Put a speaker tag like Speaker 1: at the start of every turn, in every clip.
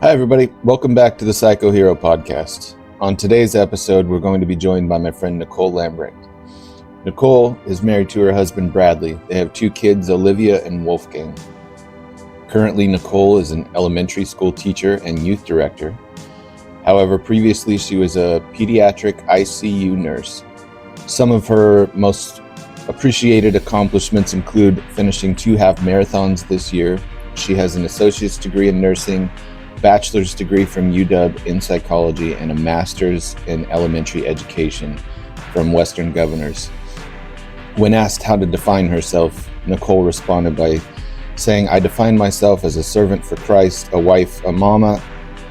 Speaker 1: Hi, everybody. Welcome back to the PsychoHERO podcast. On today's episode, we're going to be joined by my friend Nichol Lambrecht. Nichol is married to her husband Bradley. They have two kids, Olivia and Wolfgang. Currently, Nichol is an elementary school teacher and youth director. However, previously she was a pediatric ICU nurse. Some of her most appreciated accomplishments include finishing 2 half marathons this year. She has an associate's degree in nursing, bachelor's degree from UW in psychology, and a master's in elementary education from Western Governors. When asked how to define herself, Nichol responded by saying, "I define myself as a servant for Christ, a wife, a mama,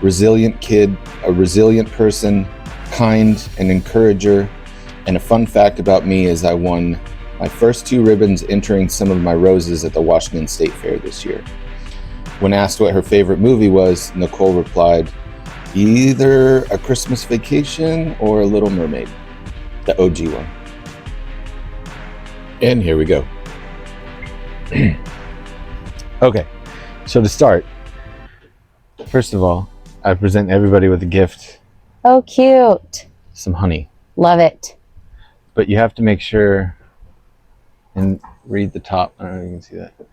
Speaker 1: resilient kid, a resilient person, kind, an encourager, and a fun fact about me is I won my first 2 ribbons entering some of my roses at the Washington State Fair this year." When asked what her favorite movie was, Nichol replied, "Either A Christmas Vacation or A Little Mermaid," the OG one. And here we go. Okay, so to start, first of all, I present everybody with a gift.
Speaker 2: Oh, cute.
Speaker 1: Some honey.
Speaker 2: Love it.
Speaker 1: But you have to make sure and read the top. I don't know if you can see that. It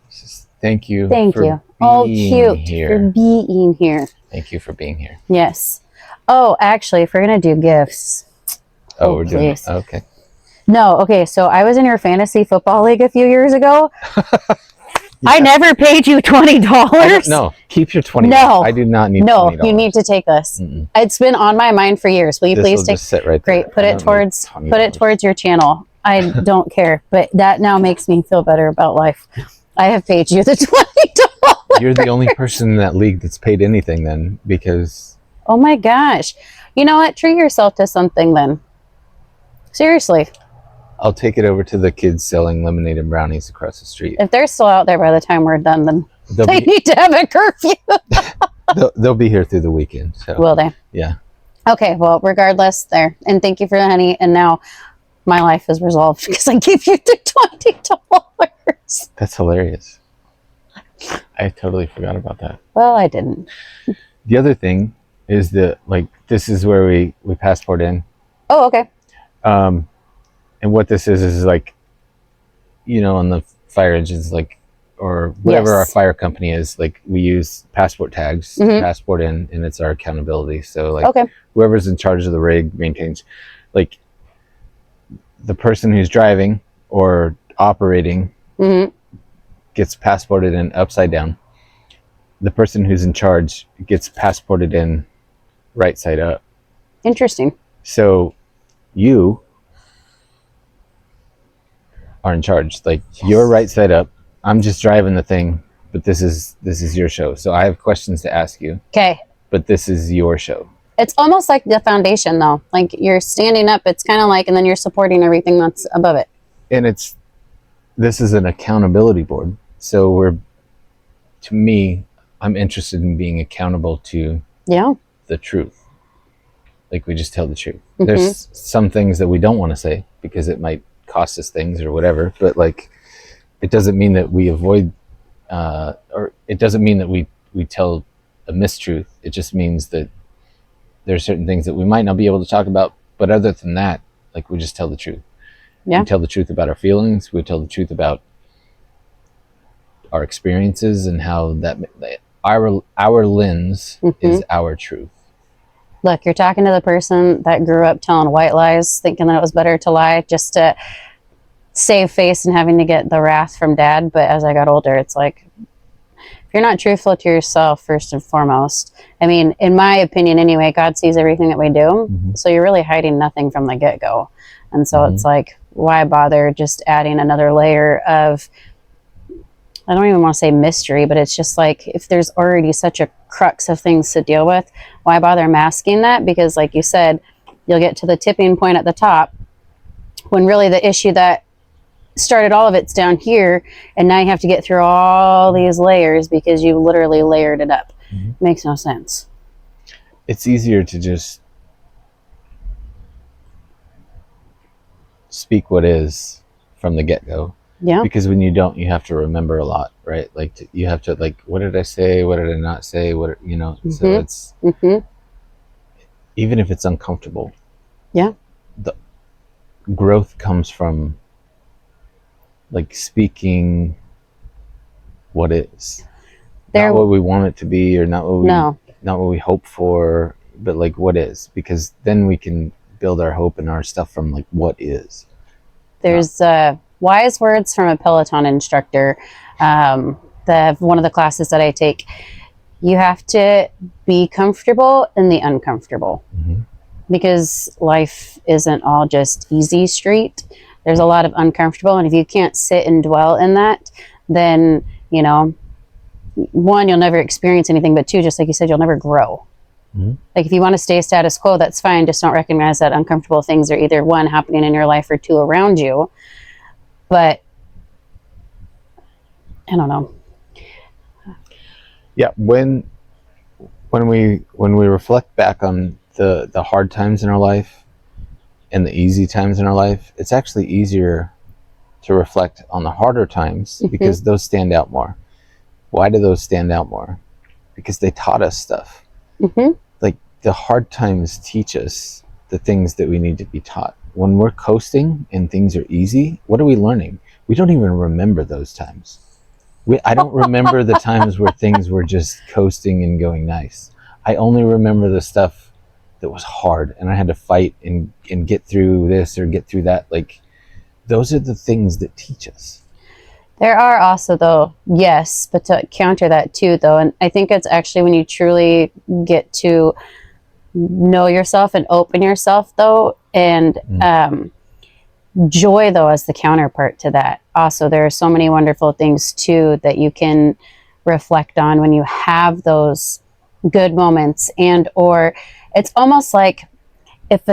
Speaker 1: says, Thank you.
Speaker 2: Thank you. Oh, cute.
Speaker 1: Here.
Speaker 2: For being here.
Speaker 1: Thank you for being here.
Speaker 2: Yes. Oh, actually, if we're going to do gifts.
Speaker 1: Oh, we're doing it.
Speaker 2: Please.
Speaker 1: Okay.
Speaker 2: No, okay, so I was in your fantasy football league a few years ago. I never paid you $20.
Speaker 1: No, keep your $20.
Speaker 2: No.
Speaker 1: I do not need
Speaker 2: No,
Speaker 1: $20.
Speaker 2: you need to take this.
Speaker 1: Mm-mm.
Speaker 2: It's been on my mind for years. Will you
Speaker 1: This
Speaker 2: please
Speaker 1: will
Speaker 2: take?
Speaker 1: just sit right there.
Speaker 2: Great. Put
Speaker 1: I
Speaker 2: it
Speaker 1: don't need
Speaker 2: towards
Speaker 1: $20.
Speaker 2: your channel. I don't care, but that now makes me feel better about life. I have paid you the $20.
Speaker 1: You're the only person in that league that's paid anything then, because
Speaker 2: Oh my gosh. You know what? Treat yourself to something then. Seriously.
Speaker 1: I'll take it over to the kids selling lemonade and brownies across the street.
Speaker 2: If they're still out there by the time we're done, then
Speaker 1: They'll
Speaker 2: they
Speaker 1: be,
Speaker 2: need to have a curfew.
Speaker 1: they'll be here through the weekend. So
Speaker 2: Will they?
Speaker 1: yeah.
Speaker 2: Okay, well, regardless, there. And thank you for the honey. And now my life is resolved because I gave you the $20.
Speaker 1: That's hilarious. I totally forgot about that.
Speaker 2: Well, I didn't.
Speaker 1: The other thing is that, like, this is where we passport in.
Speaker 2: Oh, okay.
Speaker 1: And what this is like, you know, on the fire engines, like, or whatever
Speaker 2: Yes.
Speaker 1: our fire company is, like, we use passport tags to
Speaker 2: Mhm.
Speaker 1: passport in, and it's our accountability. So, like,
Speaker 2: Okay.
Speaker 1: whoever's in charge of the rig maintains, like, the person who's driving or operating
Speaker 2: hmm
Speaker 1: gets passported in upside down. The person who's in charge gets passported in right side up.
Speaker 2: Interesting.
Speaker 1: So you are in charge. Like, you're right side up. I'm just driving the thing, but this is your show. So I have questions to ask you,
Speaker 2: Okay.
Speaker 1: but this is your show.
Speaker 2: It's almost like the foundation, though. Like you're standing up, it's kind of like, and then you're supporting everything that's above it.
Speaker 1: And this is an accountability board. So to me, I'm interested in being accountable to
Speaker 2: Yeah.
Speaker 1: the truth. Like, we just tell the truth.
Speaker 2: Mhm.
Speaker 1: There's some things that we don't want to say because it might cost us things or whatever, but, like, it doesn't mean that we avoid, or it doesn't mean that we tell a mistruth. It just means that there are certain things that we might not be able to talk about, but other than that, like, we just tell the truth.
Speaker 2: Yeah.
Speaker 1: We tell the truth about our feelings. We tell the truth about our experiences and how that our lens is our truth.
Speaker 2: Look, you're talking to the person that grew up telling white lies, thinking that it was better to lie just to save face and having to get the wrath from dad. But as I got older, it's like, if you're not truthful to yourself, first and foremost, I mean, in my opinion anyway, God sees everything that we do.
Speaker 1: Mhm.
Speaker 2: So you're really hiding nothing from the get-go. And so
Speaker 1: Mhm.
Speaker 2: it's like, why bother just adding another layer of, I don't even want to say mystery, but it's just like, if there's already such a crux of things to deal with, why bother masking that? Because like you said, you'll get to the tipping point at the top when really the issue that started all of it's down here, and now you have to get through all these layers because you literally layered it up.
Speaker 1: Mhm.
Speaker 2: Makes no sense.
Speaker 1: It's easier to just speak what is from the get-go
Speaker 2: Yeah.
Speaker 1: Because when you don't, you have to remember a lot, right? Like you have to like, what did I say? What did I not say? What, you know, so it's, even if it's uncomfortable.
Speaker 2: Yeah.
Speaker 1: The growth comes from like speaking what is. Not what we want it to be, or not what we hope for, but like what is, because then we can build our hope and our stuff from like what is.
Speaker 2: There's wise words from a Peloton instructor. One of the classes that I take, you have to be comfortable in the uncomfortable, because life isn't all just easy street. There's a lot of uncomfortable, and if you can't sit and dwell in that, then, you know, one, you'll never experience anything, but two, just like you said, you'll never grow. Like if you want to stay status quo, that's fine. Just don't recognize that uncomfortable things are either one, happening in your life, or two, around you. But I don't know.
Speaker 1: Yeah, when we reflect back on the hard times in our life and the easy times in our life, it's actually easier to reflect on the harder times because those stand out more. Why do those stand out more? Because they taught us stuff. Like the hard times teach us the things that we need to be taught. When we're coasting and things are easy, what are we learning? We don't even remember those times. I don't remember the times where things were just coasting and going nice. I only remember the stuff that was hard and I had to fight and get through this or get through that. Like those are the things that teach us.
Speaker 2: There are also, though, yes, but to counter that too, though, and I think it's actually when you truly get to know yourself and open yourself, though, and joy, though, as the counterpart to that. Also, there are so many wonderful things too that you can reflect on when you have those good moments, and or it's almost like if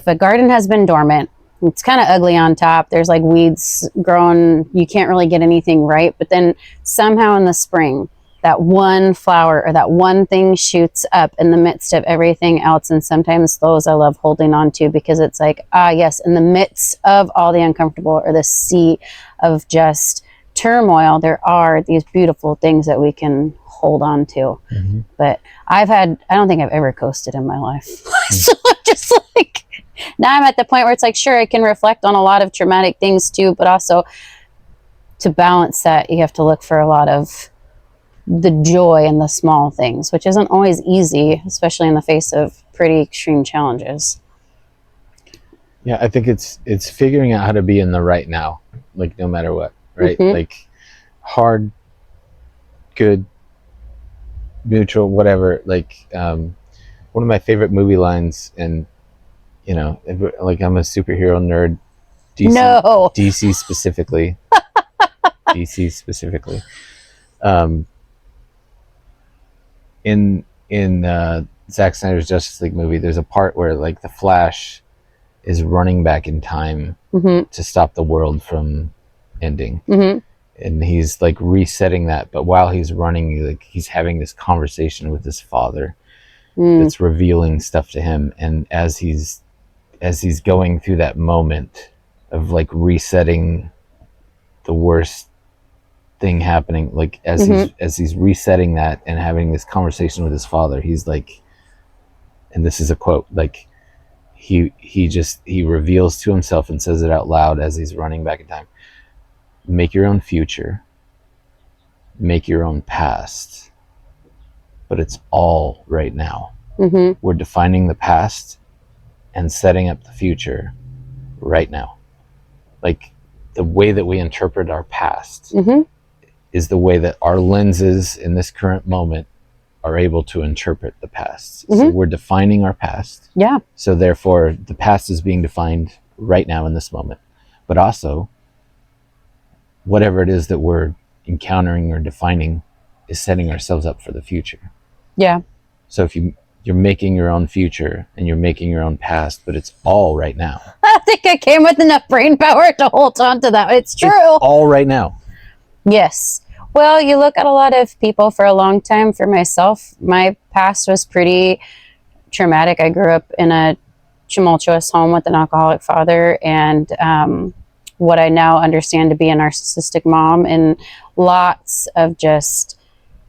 Speaker 2: a garden has been dormant, it's kind of ugly on top, there's like weeds growing, you can't really get anything right, but then somehow in the spring that one flower or that one thing shoots up in the midst of everything else. And sometimes those I love holding on to, because it's like, yes, in the midst of all the uncomfortable or the sea of just turmoil, there are these beautiful things that we can hold on to. But I don't think I've ever coasted in my life. So I'm just like, now I'm at the point where it's like, sure, I can reflect on a lot of traumatic things too, but also to balance that, you have to look for a lot of the joy in the small things, which isn't always easy, especially in the face of pretty extreme challenges.
Speaker 1: Yeah, I think it's figuring out how to be in the right now, like no matter what, right? Like hard, good, neutral, whatever. Like one of my favorite movie lines, and you know, like I'm a superhero nerd, DC specifically. DC specifically. In Zack Snyder's Justice League movie, there's a part where like the Flash is running back in time to stop the world from ending, and he's like resetting that. But while he's running, he's having this conversation with his father that's revealing stuff to him, and as he's going through that moment of like resetting the worst thing happening, like as he's resetting that and having this conversation with his father, he's like, and this is a quote, like he reveals to himself and says it out loud as he's running back in time: make your own future, make your own past, but it's all right now. We're defining the past and setting up the future right now. Like the way that we interpret our past is the way that our lenses in this current moment are able to interpret the past. So we're defining our past.
Speaker 2: Yeah.
Speaker 1: So therefore the past is being defined right now in this moment. But also whatever it is that we're encountering or defining is setting ourselves up for the future.
Speaker 2: Yeah.
Speaker 1: So if you're making your own future and you're making your own past, but it's all right now.
Speaker 2: I think I came with enough brain power to hold on to that. It's true.
Speaker 1: It's all right now.
Speaker 2: Yes. Well, you look at a lot of people for a long time. For myself, my past was pretty traumatic. I grew up in a tumultuous home with an alcoholic father, and what I now understand to be a narcissistic mom, and lots of just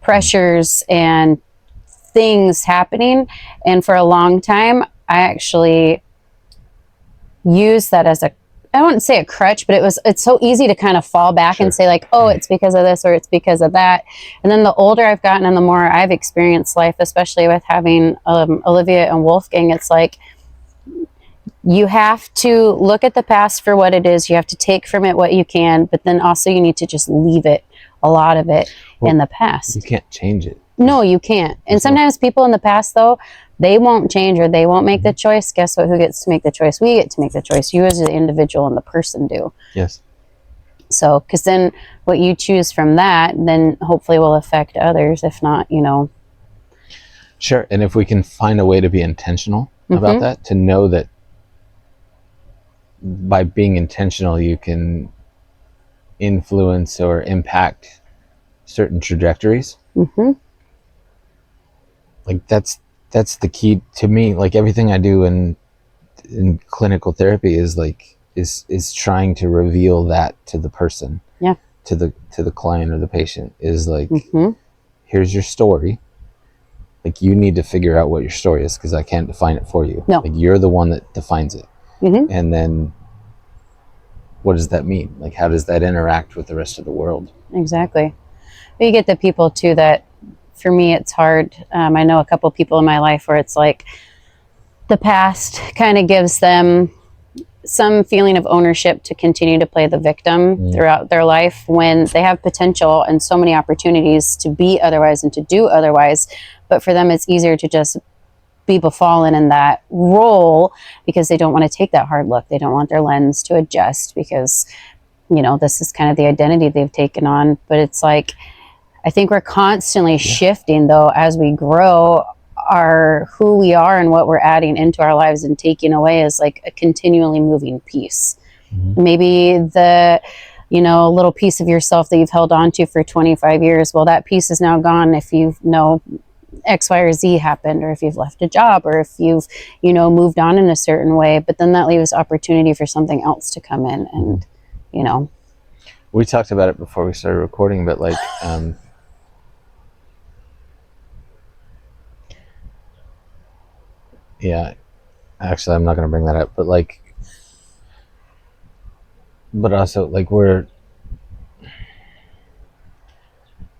Speaker 2: pressures and things happening. And for a long time, I actually used that as I wouldn't say a crutch, but it's so easy to kind of fall back and say like, oh, it's because of this or it's because of that. And then the older I've gotten and the more I've experienced life, especially with having Olivia and Wolfgang, it's like, you have to look at the past for what it is. You have to take from it what you can, but then also you need to just leave it, a lot of it, in the past.
Speaker 1: You can't change it.
Speaker 2: No, you can't. And sometimes people in the past, though, they won't change or they won't make the choice. Guess what? Who gets to make the choice? We get to make the choice. You as the individual and the person do.
Speaker 1: Yes.
Speaker 2: So, because then what you choose from that, then hopefully will affect others. If not,
Speaker 1: Sure. And if we can find a way to be intentional about that, to know that by being intentional, you can influence or impact certain trajectories. Like that's the key to me. Like everything I do in clinical therapy is like is trying to reveal that to the person, to the client or the patient, is like, here's your story. Like you need to figure out what your story is, because I can't define it for you.
Speaker 2: No.
Speaker 1: Like you're the one that defines it. And then what does that mean? Like how does that interact with the rest of the world?
Speaker 2: Exactly. But you get the people too that, for me, it's hard. I know a couple people in my life where it's like the past kind of gives them some feeling of ownership to continue to play the victim throughout their life, when they have potential and so many opportunities to be otherwise and to do otherwise. But for them, it's easier to just be befallen in that role because they don't want to take that hard look. They don't want their lens to adjust because, this is kind of the identity they've taken on. But it's like, I think we're constantly shifting, though, as we grow. Who we are and what we're adding into our lives and taking away is like a continually moving piece. Maybe the little piece of yourself that you've held on to for 25 years, well, that piece is now gone if X, Y, or Z happened, or if you've left a job, or if you've moved on in a certain way. But then that leaves opportunity for something else to come in. And
Speaker 1: we talked about it before we started recording, but like actually I'm not going to bring that up, but also like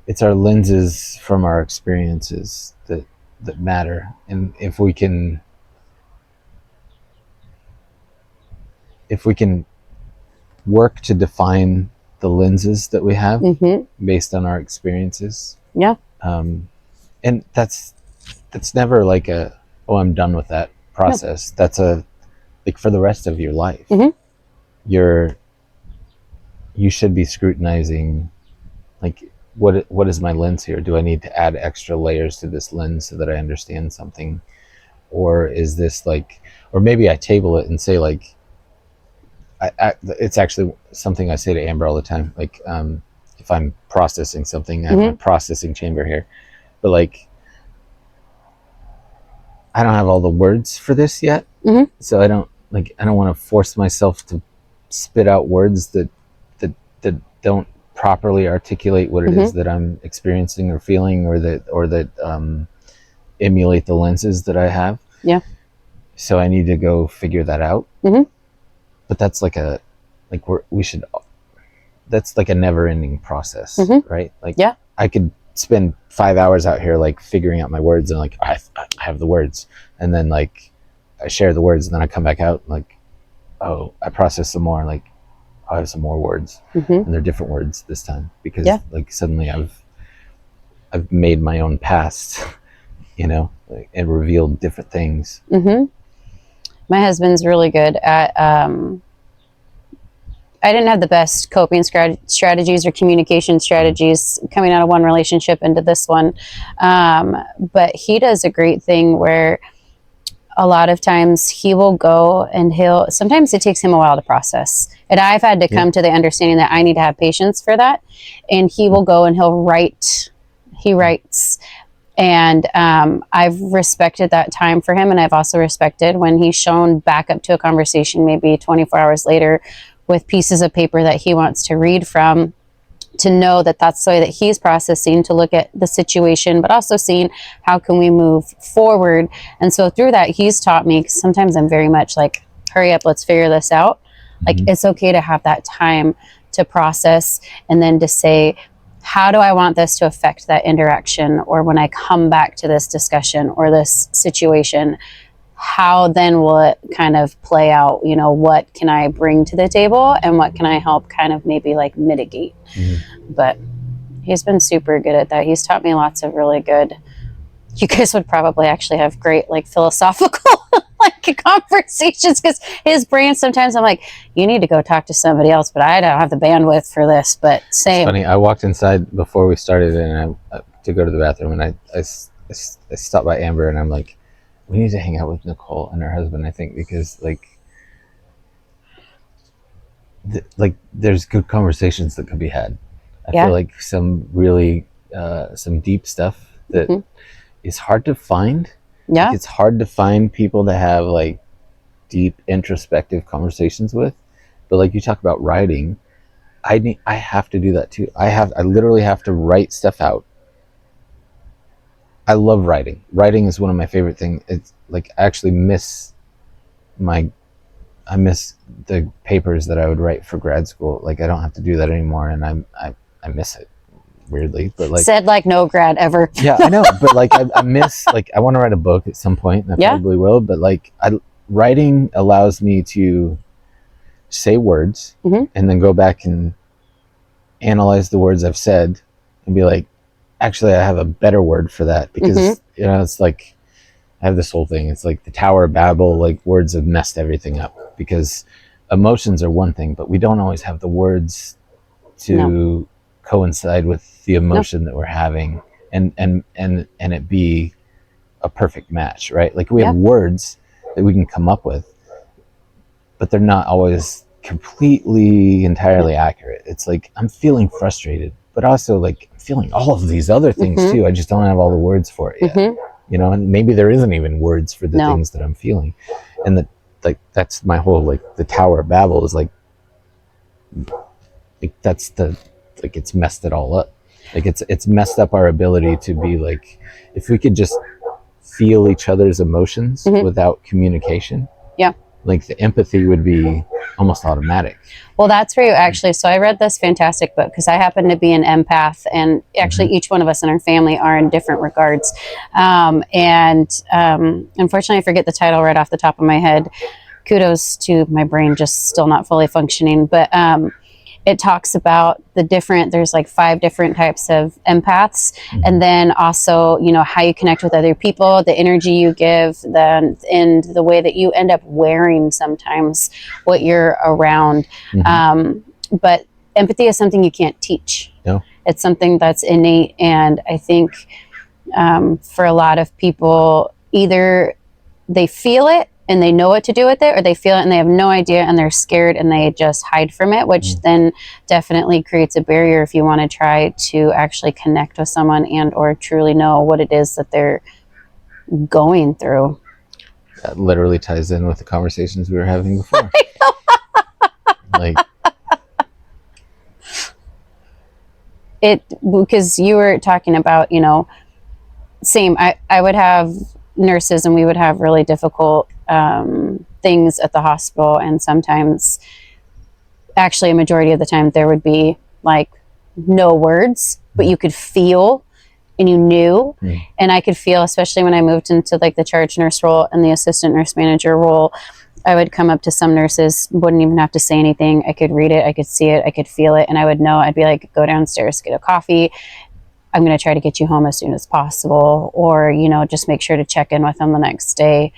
Speaker 1: it's our lenses from our experiences that matter. And if we can work to define the lenses that we have based on our experiences, and that's never like I'm done with that process. No. That's like for the rest of your life. You should be scrutinizing, like, what is my lens here? Do I need to add extra layers to this lens so that I understand something? Or is this like, or maybe I table it and say like, it's actually something I say to Amber all the time. Like, if I'm processing something, I have my processing chamber here, but like, I don't have all the words for this yet. So I don't want to force myself to spit out words that don't properly articulate what it is that I'm experiencing or feeling, or that emulate the lenses that I have. So I need to go figure that out. But that's like that's like a never-ending process, right? Like, I could spend 5 hours out here like figuring out my words, and like I have the words, and then like I share the words, and then I come back out like, oh, I process some more, like I have some more words, and they're different words this time because like suddenly I've made my own past, and revealed different things.
Speaker 2: My husband's really good at I didn't have the best coping strategies or communication strategies coming out of one relationship into this one. But he does a great thing where a lot of times he will go and sometimes it takes him a while to process. And I've had to come to the understanding that I need to have patience for that. And he will go and he writes. And I've respected that time for him. And I've also respected when he's shown back up to a conversation, maybe 24 hours later, with pieces of paper that he wants to read from, to know that that's the way that he's processing, to look at the situation, but also seeing how can we move forward. And so through that, he's taught me, 'cause sometimes I'm very much like, hurry up, let's figure this out. Like, it's okay to have that time to process, and then to say, how do I want this to affect that interaction? Or when I come back to this discussion or this situation, how then will it kind of play out? You know, what can I bring to the table, and what can I help kind of maybe like mitigate? But he's been super good at that. He's taught me lots of really good, you guys would probably actually have great like philosophical like conversations, because his brain, sometimes I'm like, you need to go talk to somebody else, but I don't have the bandwidth for this. But same.
Speaker 1: It's funny, I walked inside before we started, and I to go to the bathroom, and I stopped by Amber, and I'm like, we need to hang out with Nichol and her husband, I think, because like there's good conversations that could be had. I feel like some really some deep stuff that is hard to find.
Speaker 2: Yeah.
Speaker 1: Like, it's hard to find people that have like deep introspective conversations with. But like you talk about writing, I have to do that too. I literally have to write stuff out. I love writing. Writing is one of my favorite things. It's like I actually miss the papers that I would write for grad school. Like I don't have to do that anymore, and I miss it, weirdly. But like,
Speaker 2: said like no grad ever.
Speaker 1: Yeah, I know, but like I miss, like I want to write a book at some point, and I probably will. But like writing allows me to say words and then go back and analyze the words I've said and be like, actually, I have a better word for that, because you know, it's like I have this whole thing. It's like the Tower of Babel. Like words have messed everything up, because emotions are one thing, but we don't always have the words to coincide with the emotion that we're having, and it be a perfect match, right? Like we have words that we can come up with, but they're not always completely entirely accurate. It's like I'm feeling frustrated, but also like I'm feeling all of these other things too. I just don't have all the words for it yet. You know, and maybe there isn't even words for the things that I'm feeling. And that, like, that's my whole, like, the Tower of Babel is like that's the, like, it's messed it all up. Like it's messed up our ability to be like, if we could just feel each other's emotions without communication. Yeah. Like the empathy would be almost automatic.
Speaker 2: Well, that's where you actually, so I read this fantastic book, because I happen to be an empath, and actually each one of us in our family are in different regards. Unfortunately, I forget the title right off the top of my head. Kudos to my brain just still not fully functioning. But it talks about there's like 5 different types of empaths. And then also, you know, how you connect with other people, the energy you give, and the way that you end up wearing sometimes what you're around. But empathy is something you can't teach. No. It's something that's innate. And I think for a lot of people, either they feel it and they know what to do with it, or they feel it and they have no idea and they're scared and they just hide from it, which then definitely creates a barrier if you want to try to actually connect with someone and or truly know what it is that they're going through.
Speaker 1: That literally ties in with the conversations we were having before. Like
Speaker 2: it, because you were talking about, you know, same, I would have nurses and we would have really difficult things at the hospital, and sometimes, actually a majority of the time, there would be like no words, but you could feel and you knew. And I could feel, especially when I moved into like the charge nurse role and the assistant nurse manager role, I would come up to some nurses, wouldn't even have to say anything. I could read it, I could see it, I could feel it, and I would know. I'd be like, go downstairs, get a coffee. I'm going to try to get you home as soon as possible, or, you know, just make sure to check in with them the next day,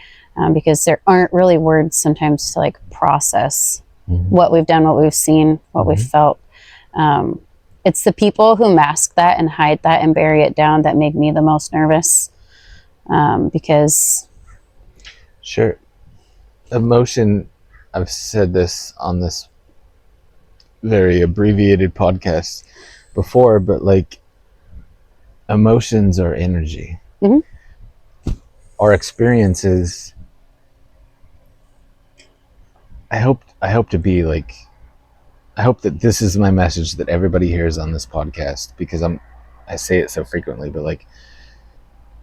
Speaker 2: because there aren't really words sometimes to like process what we've done, what we've seen, what we've felt. It's the people who mask that and hide that and bury it down that make me the most nervous, because
Speaker 1: sure, emotion, I've said this on this very abbreviated podcast before, but like emotions are energy. Our experiences, I hope to be like I hope that this is my message that everybody hears on this podcast, because I say it so frequently, but like,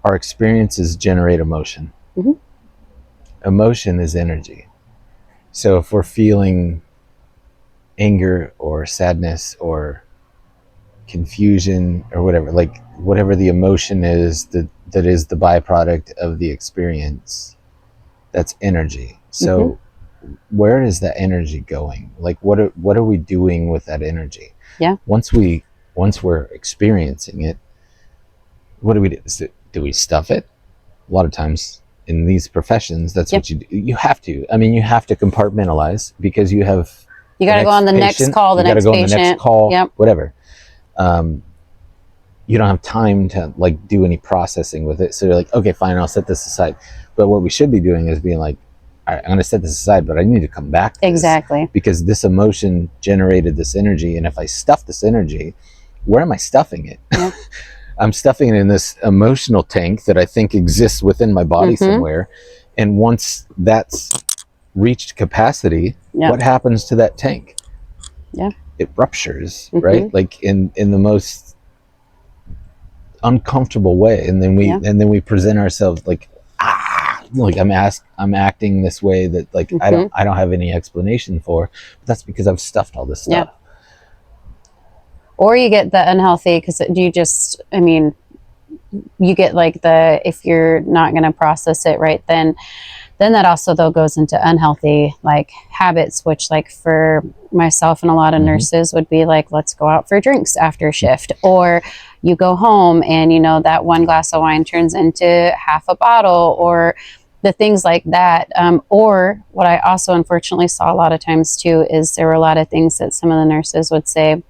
Speaker 1: our experiences generate emotion.
Speaker 2: Mm-hmm.
Speaker 1: Emotion is energy. So if we're feeling anger or sadness or confusion or whatever, like whatever the emotion is that is the byproduct of the experience, that's energy. So where is that energy going? Like what are we doing with that energy?
Speaker 2: Yeah.
Speaker 1: Once we're experiencing it, what do we do? Do we stuff it? A lot of times in these professions, that's what you do. You have to. I mean, you have to compartmentalize, because you have.
Speaker 2: You got to go on the next call, the next patient.
Speaker 1: On the next call,
Speaker 2: yep.
Speaker 1: Whatever. You don't have time to like do any processing with it. So you're like, okay, fine, I'll set this aside. But what we should be doing is being like, all right, I'm going to set this aside, but I need to come back to
Speaker 2: exactly,
Speaker 1: because this emotion generated this energy. And if I stuff this energy, where am I stuffing it? Yep. I'm stuffing it in this emotional tank that I think exists within my body somewhere. And once that's reached capacity, what happens to that tank?
Speaker 2: Yeah.
Speaker 1: It ruptures, right? Like in the most uncomfortable way. And then we present ourselves like, like I'm acting this way that like I don't have any explanation for, but that's because I've stuffed all this stuff.
Speaker 2: Yeah. Or you get the unhealthy, because you get like if you're not going to process it right, then that also though goes into unhealthy like habits, which like for myself and a lot of nurses would be like, let's go out for drinks after shift, or you go home and that one glass of wine turns into half a bottle, or the things like that. Or what I also unfortunately saw a lot of times too is there were a lot of things that some of the nurses would say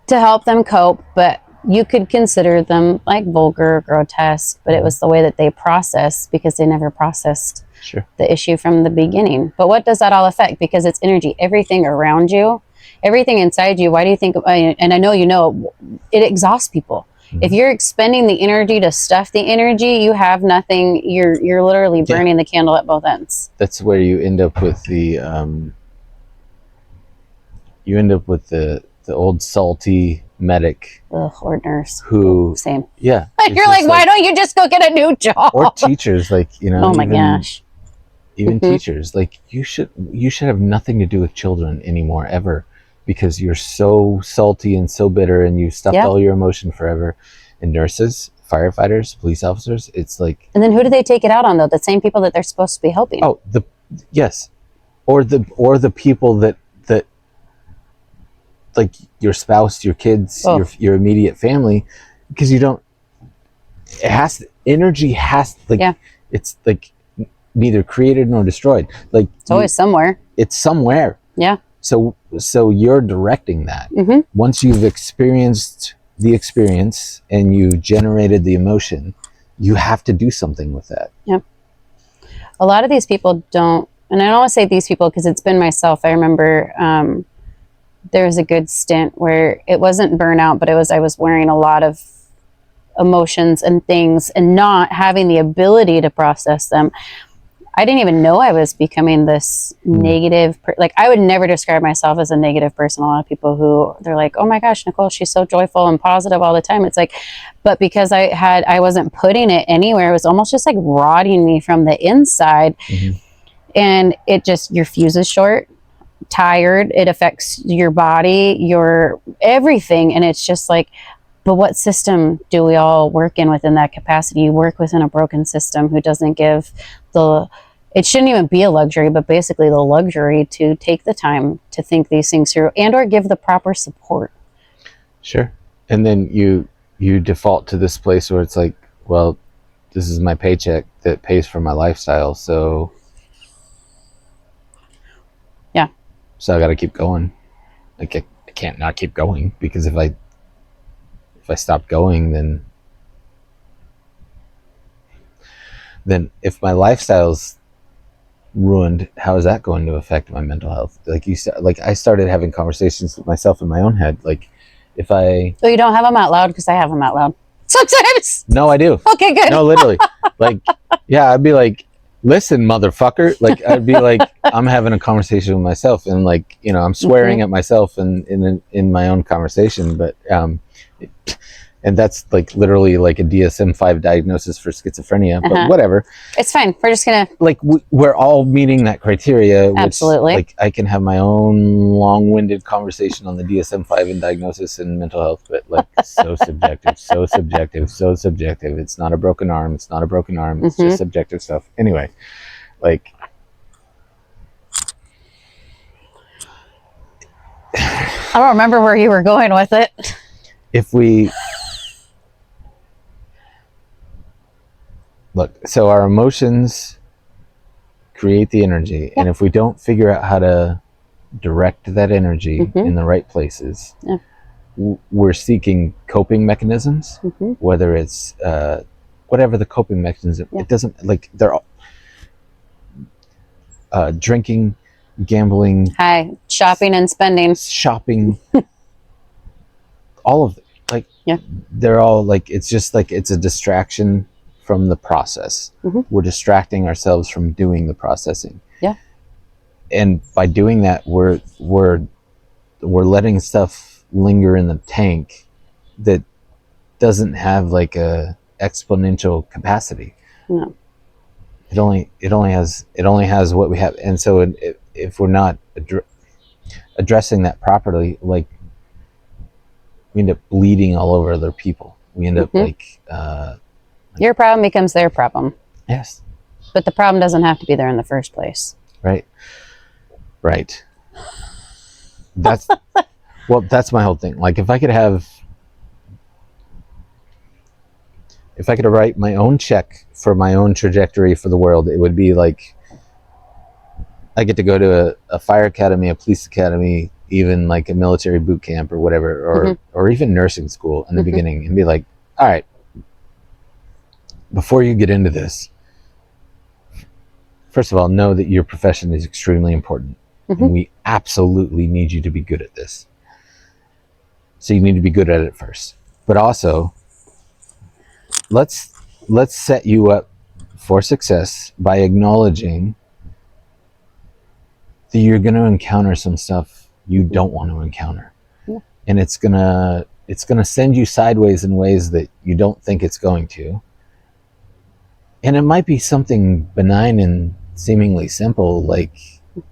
Speaker 2: to help them cope, but you could consider them like vulgar, grotesque, but it was the way that they processed, because they never processed the issue from the beginning. But what does that all affect? Because it's energy, everything around you, everything inside you. Why do you think, and I know it exhausts people. If you're expending the energy to stuff the energy, you have nothing. You're literally burning the candle at both ends.
Speaker 1: That's where you end up with the old salty medic.
Speaker 2: Ugh, or nurse.
Speaker 1: Who
Speaker 2: same.
Speaker 1: Yeah.
Speaker 2: You're like, why don't you just go get a new job?
Speaker 1: Or teachers, like,
Speaker 2: oh my gosh.
Speaker 1: Even teachers, like you should have nothing to do with children anymore, ever, because you're so salty and so bitter and you stuffed all your emotion forever. And nurses, firefighters, police officers, it's like.
Speaker 2: And then who do they take it out on though? The same people that they're supposed to be helping.
Speaker 1: Oh, or the people that like your spouse, your kids, your immediate family, because energy has it's like neither created nor destroyed. Like
Speaker 2: it's always somewhere.
Speaker 1: It's somewhere.
Speaker 2: Yeah.
Speaker 1: So you're directing that. Once you've experienced the experience and you generated the emotion, you have to do something with that.
Speaker 2: Yeah. A lot of these people don't, and I don't want to say these people because it's been myself. I remember there was a good stint where it wasn't burnout, but I was wearing a lot of emotions and things and not having the ability to process them. I didn't even know I was becoming this negative. Like I would never describe myself as a negative person. A lot of people who they're like, oh my gosh, Nichol, she's so joyful and positive all the time. It's like, but because I wasn't putting it anywhere, it was almost just like rotting me from the inside. And it just, your fuse is short, tired. It affects your body, your everything. And it's just like, but what system do we all work in within that capacity? You work within a broken system who doesn't give it shouldn't even be a luxury, but basically the luxury to take the time to think these things through and or give the proper support.
Speaker 1: Sure. And then you default to this place where it's like, well, this is my paycheck that pays for my lifestyle. So
Speaker 2: yeah.
Speaker 1: So I got to keep going. Like I can't not keep going, because if I stop going, then if my lifestyle's ruined, how is that going to affect my mental health? Like you said, like I started having conversations with myself in my own head. Like if I...
Speaker 2: So you don't have them out loud? Because I have them out loud sometimes.
Speaker 1: No, I do.
Speaker 2: Okay, good.
Speaker 1: No, literally. Like, yeah, I'd be like, listen, motherfucker. Like, I'd be like, I'm having a conversation with myself, and like, you know, I'm swearing at myself in my own conversation, but and that's like literally like a DSM-5 diagnosis for schizophrenia, but whatever.
Speaker 2: It's fine. We're just gonna
Speaker 1: like we're all meeting that criteria.
Speaker 2: Absolutely.
Speaker 1: Which, like, I can have my own long-winded conversation on the DSM-5 and diagnosis and mental health, but like so subjective, so subjective, so subjective. It's not a broken arm. It's not a broken arm. It's just subjective stuff. Anyway, like.
Speaker 2: I don't remember where you were going with it.
Speaker 1: If we look, so our emotions create the energy, and if we don't figure out how to direct that energy in the right places, we're seeking coping mechanisms, whether it's whatever the coping mechanism, it doesn't, like, they're all drinking, gambling,
Speaker 2: shopping and spending,
Speaker 1: all of it, like, they're all like, it's just like, it's a distraction from the process. We're distracting ourselves from doing the processing. And by doing that, we're letting stuff linger in the tank that doesn't have like a exponential capacity. No. It only has what we have. And so if we're not addressing that properly, like, we end up bleeding all over other people. We end up like
Speaker 2: your problem becomes their problem.
Speaker 1: Yes.
Speaker 2: But the problem doesn't have to be there in the first place.
Speaker 1: Right. That's well, that's my whole thing. Like, if I could write my own check for my own trajectory for the world, it would be like, I get to go to a fire academy, a police academy, even like a military boot camp or whatever, or even nursing school in the beginning, and be like, all right, before you get into this, first of all, know that your profession is extremely important, and we absolutely need you to be good at this. So you need to be good at it first. But also, let's set you up for success by acknowledging that you're going to encounter some stuff you don't want to encounter, and it's gonna send you sideways in ways that you don't think it's going to. And it might be something benign and seemingly simple, like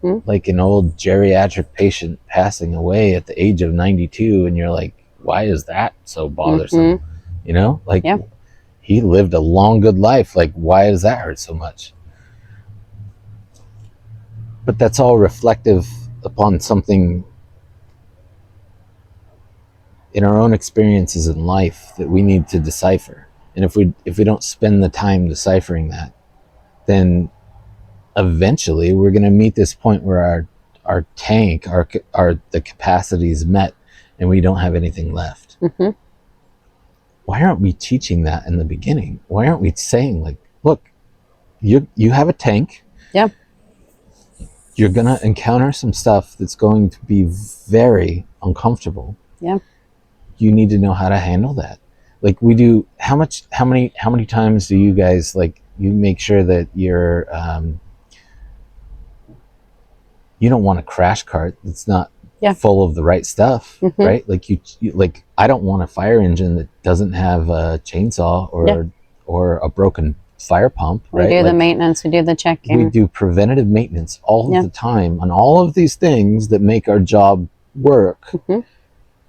Speaker 1: an old geriatric patient passing away at the age of 92, and you're like, why is that so bothersome? You know, like, he lived a long, good life. Like, why does that hurt so much? But that's all reflective upon something in our own experiences in life that we need to decipher. And if we don't spend the time deciphering that, then eventually we're going to meet this point where our tank, the capacity is met, and we don't have anything left. Why aren't we teaching that in the beginning? Why aren't we saying, like, look, you have a tank. You're going to encounter some stuff that's going to be very uncomfortable. You need to know how to handle that. Like, we do. How many times do you guys, like, you make sure that you're you don't want a crash cart that's not full of the right stuff, right? Like, you like, I don't want a fire engine that doesn't have a chainsaw or a broken fire pump, right?
Speaker 2: We do
Speaker 1: like,
Speaker 2: the maintenance, we do the checking.
Speaker 1: We do preventative maintenance all the time on all of these things that make our job work.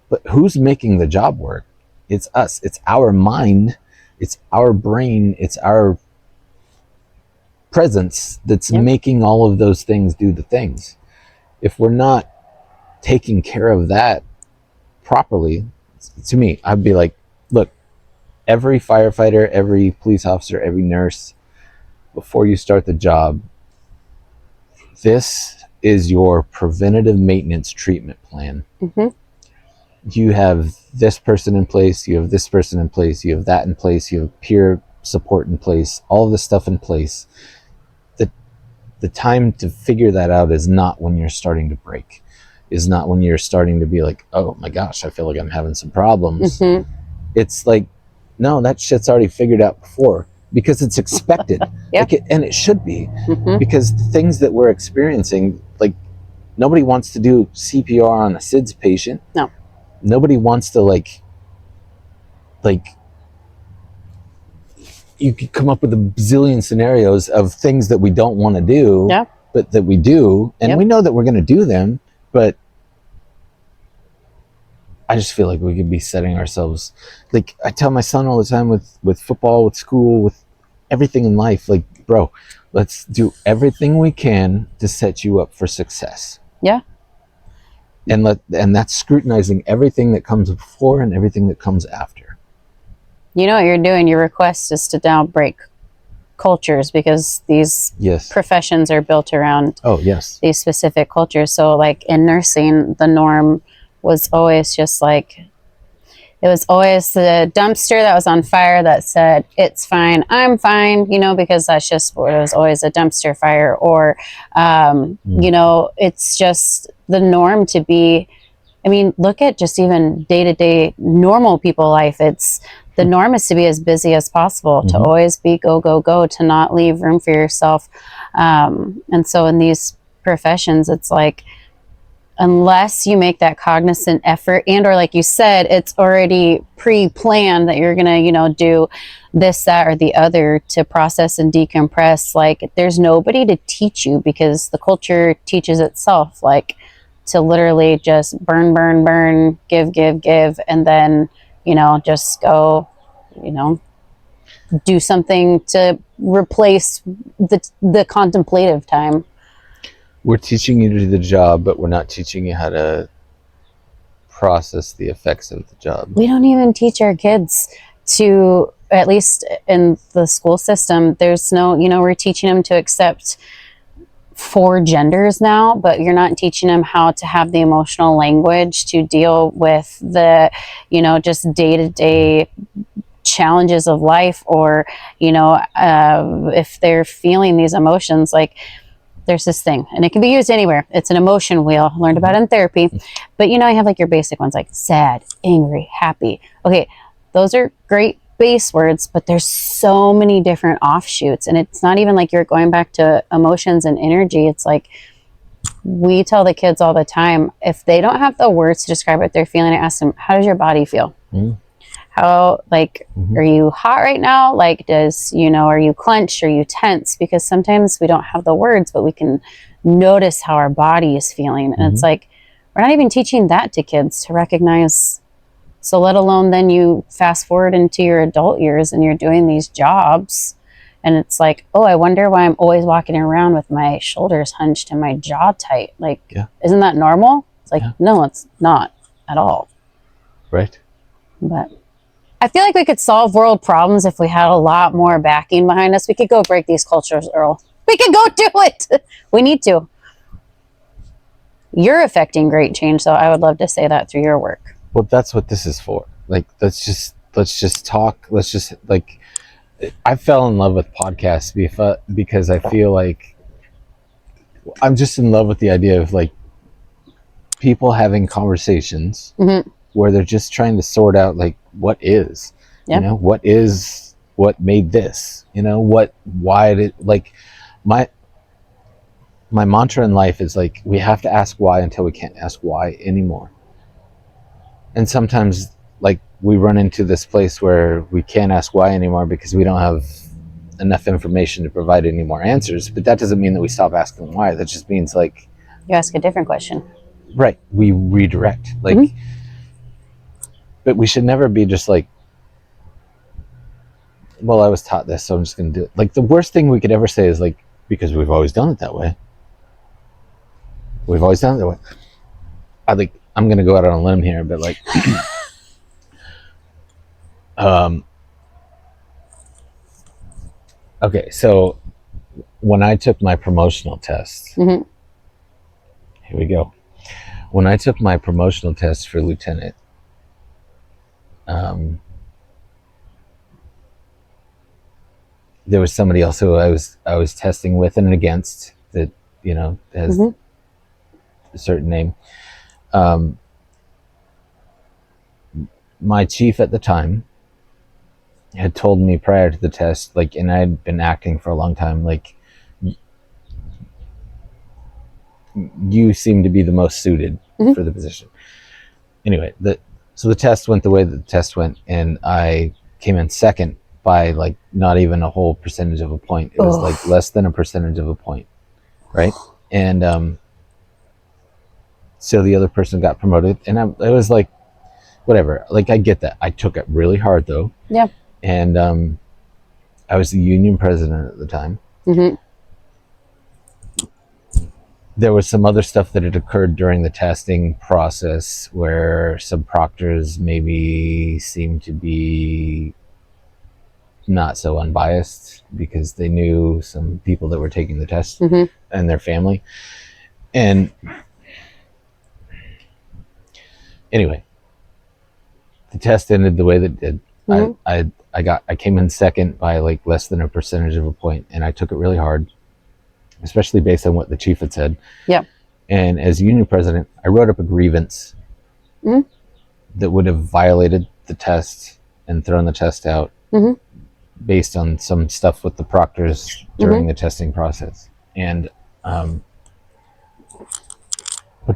Speaker 1: But who's making the job work? It's us. It's our mind. It's our brain. It's our presence that's making all of those things do the things. If we're not taking care of that properly, to me, I'd be like, look, every firefighter, every police officer, every nurse, before you start the job, this is your preventative maintenance treatment plan. You have this person in place, you have this person in place, you have that in place, you have peer support in place, all of this stuff in place. The time to figure that out is not when you're starting to break, is not when you're starting to be like, oh my gosh, I feel like I'm having some problems. It's like, no, that shit's already figured out before. because it's expected.
Speaker 2: Yeah.
Speaker 1: And it should be,
Speaker 2: Mm-hmm.
Speaker 1: because the things that we're experiencing, like, nobody wants to do CPR on a SIDS patient.
Speaker 2: No.
Speaker 1: Nobody wants to like you could come up with a bazillion scenarios of things that we don't want to do,
Speaker 2: Yeah.
Speaker 1: but that we do, and
Speaker 2: Yep.
Speaker 1: we know that we're going to do them, but I just feel like we could be setting ourselves, like I tell my son all the time, with football, with school, with everything in life, like, bro, let's do everything we can to set you up for success.
Speaker 2: Yeah.
Speaker 1: And that's scrutinizing everything that comes before and everything that comes after.
Speaker 2: You know what you're doing? Your request is to now break cultures, because these
Speaker 1: Yes.
Speaker 2: professions are built around
Speaker 1: Oh, yes.
Speaker 2: these specific cultures. So like in nursing, the norm was always just like, it was always the dumpster that was on fire that said, it's fine, I'm fine, you know, because that's just what it was, always a dumpster fire. Or, you know, it's just the norm to be, I mean, look at just even day-to-day normal people life. It's the norm is to be as busy as possible, to always be go, go, go, to not leave room for yourself. And so in these professions, it's like, unless you make that cognizant effort, and or like you said, it's already pre-planned that you're gonna, you know, do this, that, or the other to process and decompress, like there's nobody to teach you, because the culture teaches itself, like to literally just burn, burn, burn, give, give, give, and then, you know, just go, you know, do something to replace the contemplative time.
Speaker 1: We're teaching you to do the job, but we're not teaching you how to process the effects of the job.
Speaker 2: We don't even teach our kids to, at least in the school system, there's no, you know, we're teaching them to accept 4 genders now, but you're not teaching them how to have the emotional language to deal with the, you know, just day-to-day challenges of life, or, you know, if they're feeling these emotions, like there's this thing, and it can be used anywhere. It's an emotion wheel, learned about in therapy. But you know, you have like your basic ones, like sad, angry, happy. Okay, those are great base words, but there's so many different offshoots, and it's not even like you're going back to emotions and energy. It's like, we tell the kids all the time, if they don't have the words to describe what they're feeling, I ask them, how does your body feel? How, like, are you hot right now? Like, does, you know, are you clenched? Are you tense? Because sometimes we don't have the words, but we can notice how our body is feeling. And it's like, we're not even teaching that to kids to recognize. So let alone then you fast forward into your adult years and you're doing these jobs, and it's like, oh, I wonder why I'm always walking around with my shoulders hunched and my jaw tight. Like, isn't that normal? It's like, no, it's not at all.
Speaker 1: Right.
Speaker 2: But I feel like we could solve world problems if we had a lot more backing behind us. We could go break these cultures, Earl. We could go do it. We need to. You're affecting great change, so I would love to say that through your work.
Speaker 1: Well, that's what this is for. Like, let's just talk. Let's just, like, I fell in love with podcasts because I feel like I'm just in love with the idea of like people having conversations where they're just trying to sort out like what is, you know, what made this, you know, why did, like, my mantra in life is like, we have to ask why until we can't ask why anymore. And sometimes like we run into this place where we can't ask why anymore because we don't have enough information to provide any more answers. But that doesn't mean that we stop asking why. That just means like
Speaker 2: you ask a different question.
Speaker 1: Right. We redirect. Like, but we should never be just like, well, I was taught this, so I'm just going to do it. Like, the worst thing we could ever say is like, because we've always done it that way. We've always done it that way. I'm going to go out on a limb here, but like, okay, so when I took my promotional test, here we go. When I took my promotional test for lieutenant, there was somebody else who I was testing with and against that, you know, has a certain name. My chief at the time had told me prior to the test, like, and I had been acting for a long time, like, you seem to be the most suited for the position. Anyway, so the test went the way that the test went, and I came in second by like not even a whole percentage of a point. It was like less than a percentage of a point, right? And so the other person got promoted, and I was like, whatever. Like, I get that. I took it really hard though.
Speaker 2: Yeah.
Speaker 1: And I was the union president at the time. There was some other stuff that had occurred during the testing process where some proctors maybe seemed to be not so unbiased because they knew some people that were taking the test and their family. And anyway, the test ended the way that it did. I came in second by like less than a percentage of a point, and I took it really hard, especially based on what the chief had said.
Speaker 2: Yeah.
Speaker 1: And as union president, I wrote up a grievance that would have violated the test and thrown the test out based on some stuff with the proctors during the testing process. And but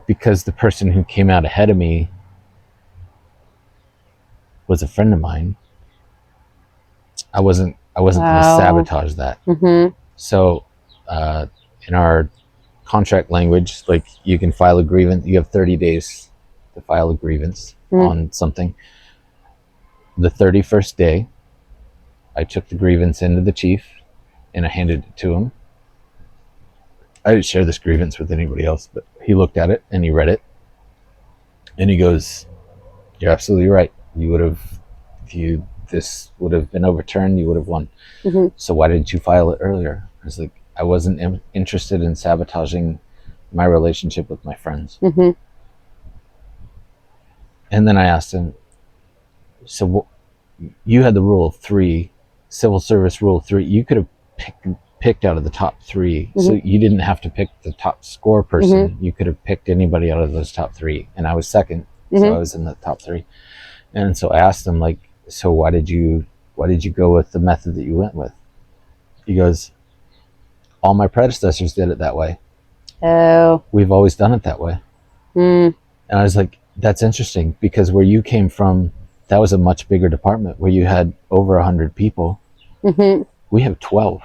Speaker 1: because the person who came out ahead of me was a friend of mine, I wasn't going to sabotage that. So in our contract language, like, you can file a grievance. You have 30 days to file a grievance on something. The 31st day, I took the grievance into the chief and I handed it to him. I didn't share this grievance with anybody else, but he looked at it and he read it and he goes, "You're absolutely right. This would have been overturned. You would have won. So why didn't you file it earlier?" I was like, I wasn't interested in sabotaging my relationship with my friends. And then I asked him, so you had the rule of 3, civil service rule of 3. You could have picked out of the top 3. So you didn't have to pick the top score person. You could have picked anybody out of those top 3. And I was second. So I was in the top 3. And so I asked him, like, so why did you go with the method that you went with? He goes, all my predecessors did it that way. We've always done it that way. And I was like, that's interesting, because where you came from, that was a much bigger department where you had over 100 people. We have 12.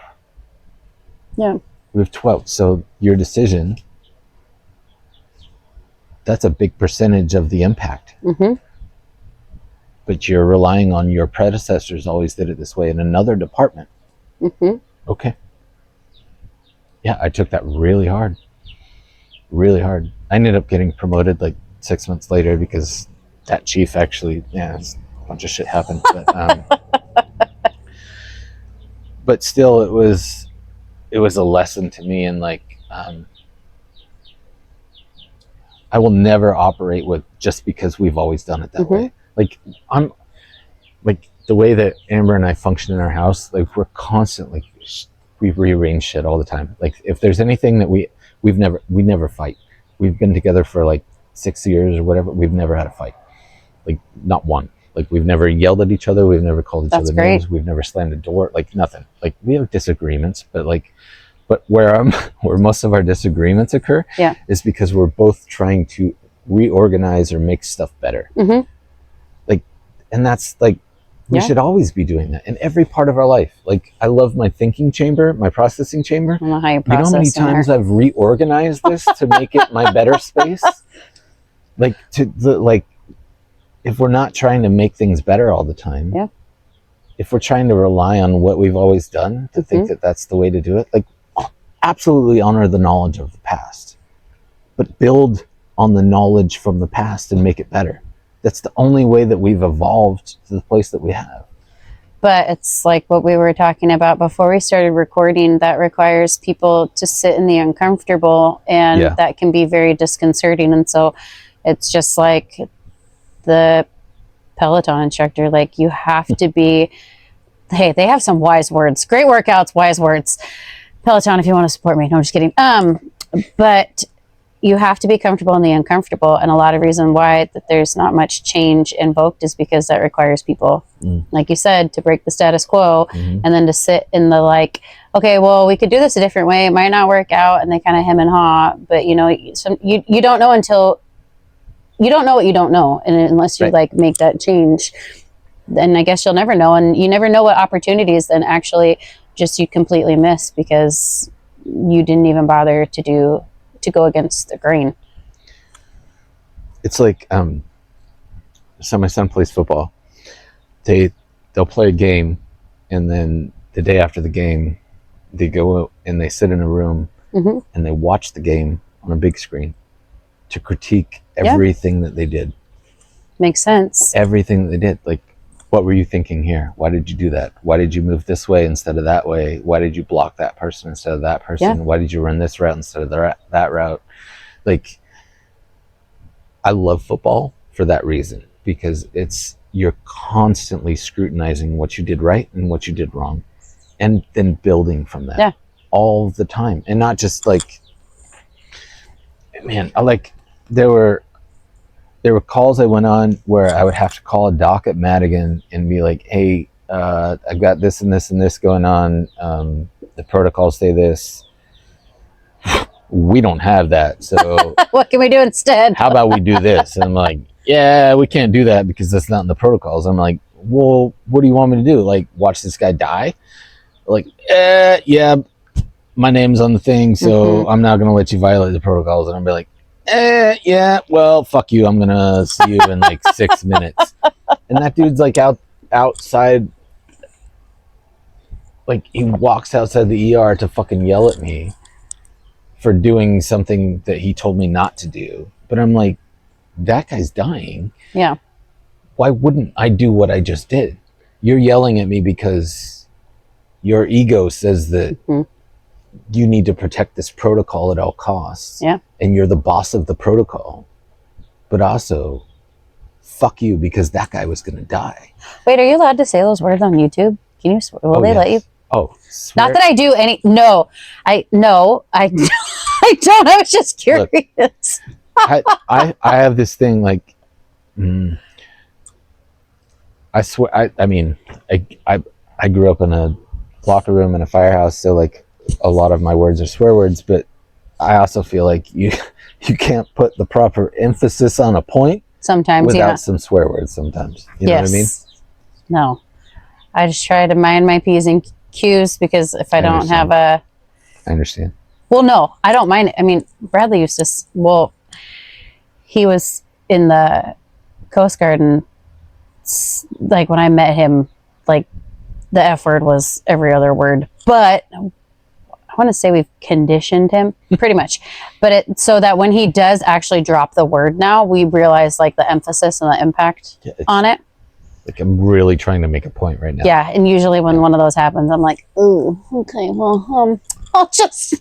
Speaker 2: Yeah.
Speaker 1: We have 12. So your decision, that's a big percentage of the impact. But you're relying on your predecessors always did it this way in another department. Okay. Yeah, I took that really hard. Really hard. I ended up getting promoted like 6 months later because that chief actually, a bunch of shit happened. But still, it was a lesson to me, and like, I will never operate with just because we've always done it that way. Like, I'm like, the way that Amber and I function in our house, like, we're constantly, we rearrange shit all the time. Like, if there's anything that we never fight. We've been together for like 6 years or whatever. We've never had a fight. Like, not one. Like, we've never yelled at each other. We've never called each other names. We've never slammed a door. Like, nothing. Like, we have disagreements, but where most of our disagreements occur is because we're both trying to reorganize or make stuff better. Like, and that's like, we should always be doing that in every part of our life. Like, I love my thinking chamber, my processing chamber.
Speaker 2: I don't know how you
Speaker 1: know how many times I've reorganized this to make it my better space? Like, if we're not trying to make things better all the time, if we're trying to rely on what we've always done to think that that's the way to do it, like, absolutely honor the knowledge of the past, but build on the knowledge from the past and make it better. That's the only way that we've evolved to the place that we have.
Speaker 2: But it's like what we were talking about before we started recording, that requires people to sit in the uncomfortable, and that can be very disconcerting. And so it's just like the Peloton instructor, like, you have to be, hey, they have some wise words, great workouts, wise words. Peloton, if you want to support me. No, I'm just kidding. But you have to be comfortable in the uncomfortable. And a lot of reason why that there's not much change invoked is because that requires people, like you said, to break the status quo and then to sit in the like, okay, well, we could do this a different way. It might not work out. And they kind of hem and haw, but you know, you don't know until you don't know what you don't know. And unless you like make that change, then I guess you'll never know. And you never know what opportunities then actually just you completely miss because you didn't even bother to go against the grain.
Speaker 1: It's like, so my son plays football. They'll play a game, and then the day after the game, they go and they sit in a room and they watch the game on a big screen to critique everything that they did.
Speaker 2: Makes sense.
Speaker 1: Everything that they did. Like, what were you thinking here? Why did you do that? Why did you move this way instead of that way? Why did you block that person instead of that person? Yeah. Why did you run this route instead of that route? Like, I love football for that reason, because you're constantly scrutinizing what you did right and what you did wrong, and then building from that all the time. And not just like, man, there were calls I went on where I would have to call a doc at Madigan and be like, hey, I've got this and this and this going on. The protocols say this. We don't have that. So
Speaker 2: what can we do instead?
Speaker 1: How about we do this? And I'm like, yeah, we can't do that because that's not in the protocols. I'm like, well, what do you want me to do? Like, watch this guy die? Like, yeah, my name's on the thing, so I'm not going to let you violate the protocols. And I'll be like, yeah, well, fuck you. I'm going to see you in like 6 minutes. And that dude's like outside. Like, he walks outside the ER to fucking yell at me for doing something that he told me not to do. But I'm like, that guy's dying.
Speaker 2: Yeah.
Speaker 1: Why wouldn't I do what I just did? You're yelling at me because your ego says that you need to protect this protocol at all costs.
Speaker 2: Yeah.
Speaker 1: And you're the boss of the protocol. But also, fuck you, because that guy was going to die.
Speaker 2: Wait, are you allowed to say those words on YouTube? Can you? Will they let you?
Speaker 1: Oh, swear.
Speaker 2: Not that I do any. No, I don't. I was just curious.
Speaker 1: Look, I have this thing like, I swear. I mean, I grew up in a locker room in a firehouse, so like a lot of my words are swear words. But I also feel like you can't put the proper emphasis on a point
Speaker 2: sometimes
Speaker 1: without some swear words. Sometimes, you know what I mean?
Speaker 2: No, I just try to mind my P's and Q's, because if I don't have a...
Speaker 1: I understand.
Speaker 2: Well, no, I don't mind it. I mean, Bradley used to... Well, he was in the Coast Guard, and like when I met him, like the F word was every other word. But I want to say we've conditioned him pretty much. But so that when he does actually drop the word now, we realize like the emphasis and the impact on it.
Speaker 1: Like, I'm really trying to make a point right now.
Speaker 2: Yeah, and usually when one of those happens, I'm like, ooh, okay, well, I'll just...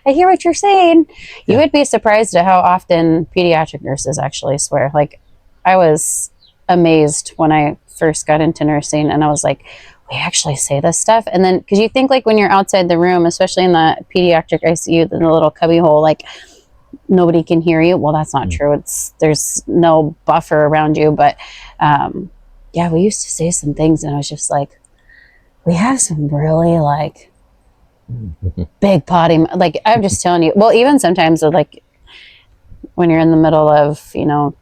Speaker 2: I hear what you're saying. You would be surprised at how often pediatric nurses actually swear. Like, I was amazed when I first got into nursing, and I was like, we actually say this stuff? And then, because you think like when you're outside the room, especially in the pediatric ICU, in the little cubby hole, like, nobody can hear you. Well, that's not true. There's no buffer around you. But yeah, we used to say some things, and I was just like, we have some really like big potty. Like, I'm just telling you. Well, even sometimes like when you're in the middle of, you know,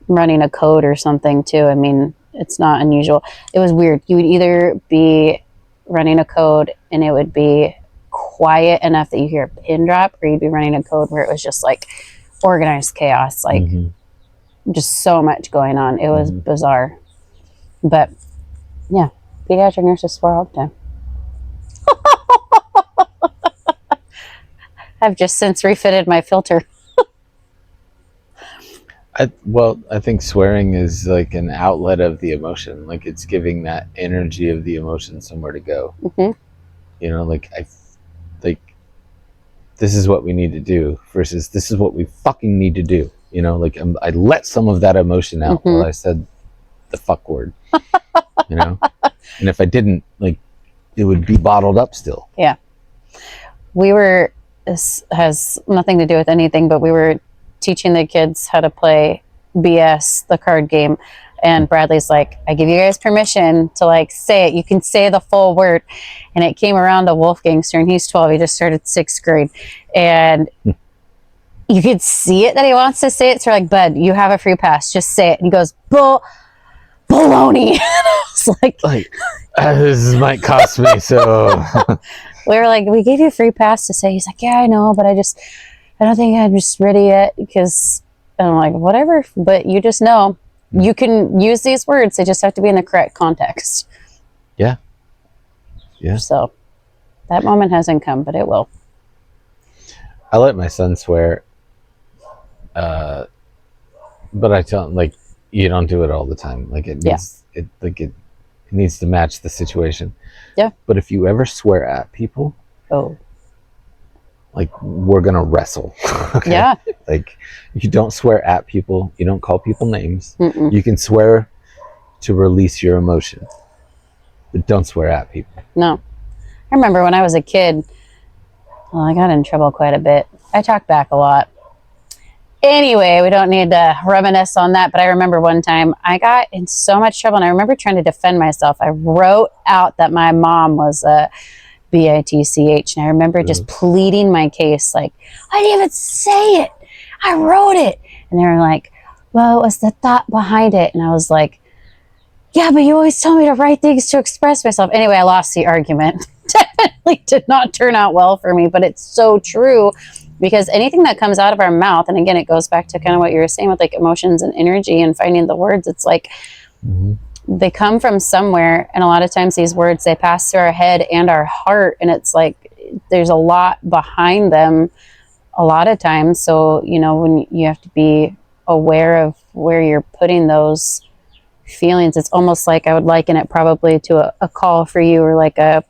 Speaker 2: running a code or something too. I mean, it's not unusual. It was weird. You would either be running a code and it would be quiet enough that you hear a pin drop, or you'd be running a code where it was just like organized chaos, like just so much going on. It was bizarre. But yeah, pediatric nurses swear all the time. I've just since refitted my filter.
Speaker 1: I think swearing is like an outlet of the emotion. Like, it's giving that energy of the emotion somewhere to go. You know, like this is what we need to do versus this is what we fucking need to do. You know, like I let some of that emotion out while I said the fuck word. You know, and if I didn't, like, it would be bottled up still.
Speaker 2: Yeah, we were has nothing to do with anything, but we were teaching the kids how to play BS, the card game. And Bradley's like, I give you guys permission to like say it. You can say the full word. And it came around to Wolfgang's turn. He's 12. He just started 6th grade. And you could see it that he wants to say it. So we're like, bud, you have a free pass. Just say it. And he goes, baloney. It's like
Speaker 1: this might cost me. So
Speaker 2: we were like, we gave you a free pass to say. He's like, yeah, I know, but I don't think I'm just ready yet. Because and I'm like, whatever. But you just know. You can use these words. They just have to be in the correct context.
Speaker 1: Yeah.
Speaker 2: So that moment hasn't come, but it will.
Speaker 1: I let my son swear, but I tell him like you don't do it all the time. Like it needs it needs to match the situation.
Speaker 2: Yeah.
Speaker 1: But if you ever swear at people, like we're gonna wrestle. Okay?
Speaker 2: Yeah.
Speaker 1: Like you don't swear at people. You don't call people names.
Speaker 2: Mm-mm.
Speaker 1: You can swear to release your emotion, but don't swear at people.
Speaker 2: No. I remember when I was a kid, well, I got in trouble quite a bit. I talked back a lot. Anyway, we don't need to reminisce on that, but I remember one time I got in so much trouble, and I remember trying to defend myself. I wrote out that my mom was a BITCH, and I remember just pleading my case, like, I didn't even say it. I wrote it. And they were like, well, it was the thought behind it. And I was like, yeah, but you always tell me to write things to express myself. Anyway, I lost the argument. Definitely did not turn out well for me, but it's so true, because anything that comes out of our mouth, and again, it goes back to kind of what you were saying with like emotions and energy and finding the words. It's like, they come from somewhere, and a lot of times these words, they pass through our head and our heart, and it's like there's a lot behind them a lot of times. So when you have to be aware of where you're putting those feelings, it's almost like I would liken it probably to a call for you, or like a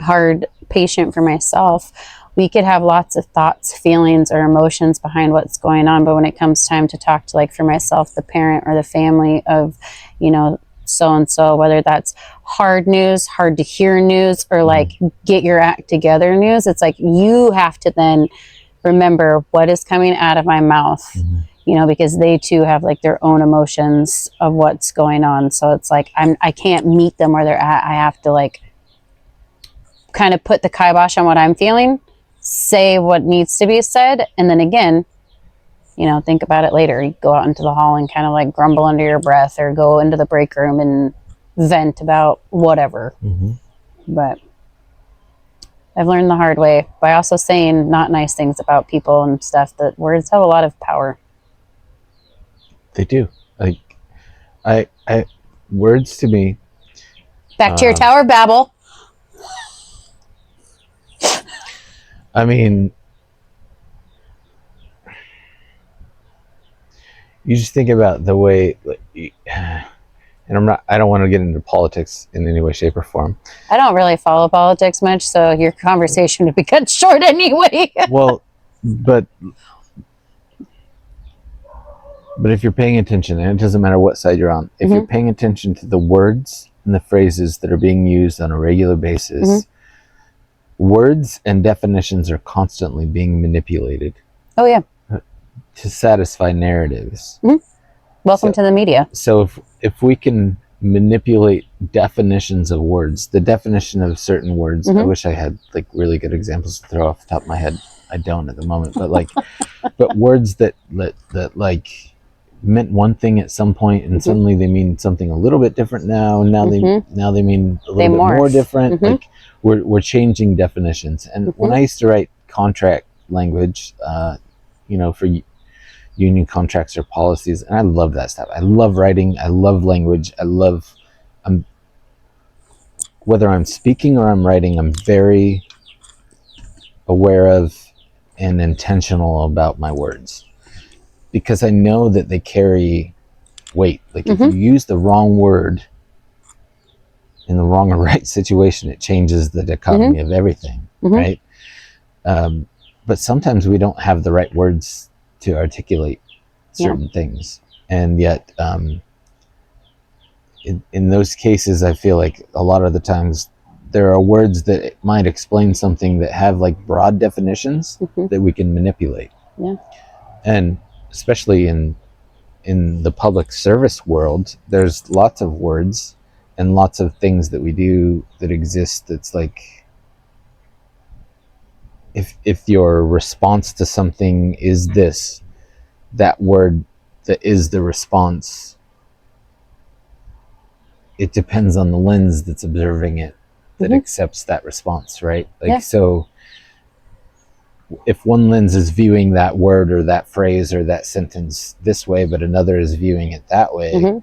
Speaker 2: hard patient for myself. We could have lots of thoughts, feelings, or emotions behind what's going on, but when it comes time to talk to, like for myself, the parent or the family of so-and-so, whether that's hard news, hard to hear news, or like get your act together news, it's like you have to then remember what is coming out of my mouth, because they too have like their own emotions of what's going on. So it's like I can't meet them where they're at. I have to like kind of put the kibosh on what I'm feeling, say what needs to be said, and then again, think about it later. You go out into the hall and kind of like grumble under your breath, or go into the break room and vent about whatever. But I've learned the hard way by also saying not nice things about people and stuff, that words have a lot of power.
Speaker 1: They do. Like I words to me.
Speaker 2: Back to your tower babble.
Speaker 1: I mean, you just think about the way, and I don't want to get into politics in any way, shape, or form.
Speaker 2: I don't really follow politics much, so your conversation would be cut short anyway.
Speaker 1: Well, but if you're paying attention, and it doesn't matter what side you're on, if you're paying attention to the words and the phrases that are being used on a regular basis, words and definitions are constantly being manipulated.
Speaker 2: Oh, yeah.
Speaker 1: To satisfy narratives.
Speaker 2: Welcome to the media.
Speaker 1: So if we can manipulate definitions of words, the definition of certain words, I wish I had like really good examples to throw off the top of my head. I don't at the moment, but like, but words that like meant one thing at some point, and suddenly they mean something a little bit different now. Now they mean a little bit more different. Like we're changing definitions. And when I used to write contract language, for union contracts or policies, and I love that stuff. I love writing. I love language. Whether I'm speaking or I'm writing, I'm very aware of and intentional about my words, because I know that they carry weight. Like if you use the wrong word in the wrong or right situation, it changes the dichotomy of everything, right? But sometimes we don't have the right words to articulate certain things, and yet in those cases, I feel like a lot of the times there are words that might explain something that have like broad definitions that we can manipulate.
Speaker 2: Yeah.
Speaker 1: And especially in the public service world, there's lots of words and lots of things that we do that exist that's like, if your response to something is this, that word that is the response, it depends on the lens that's observing it that accepts that response, right? Like, so if one lens is viewing that word or that phrase or that sentence this way, but another is viewing it that way,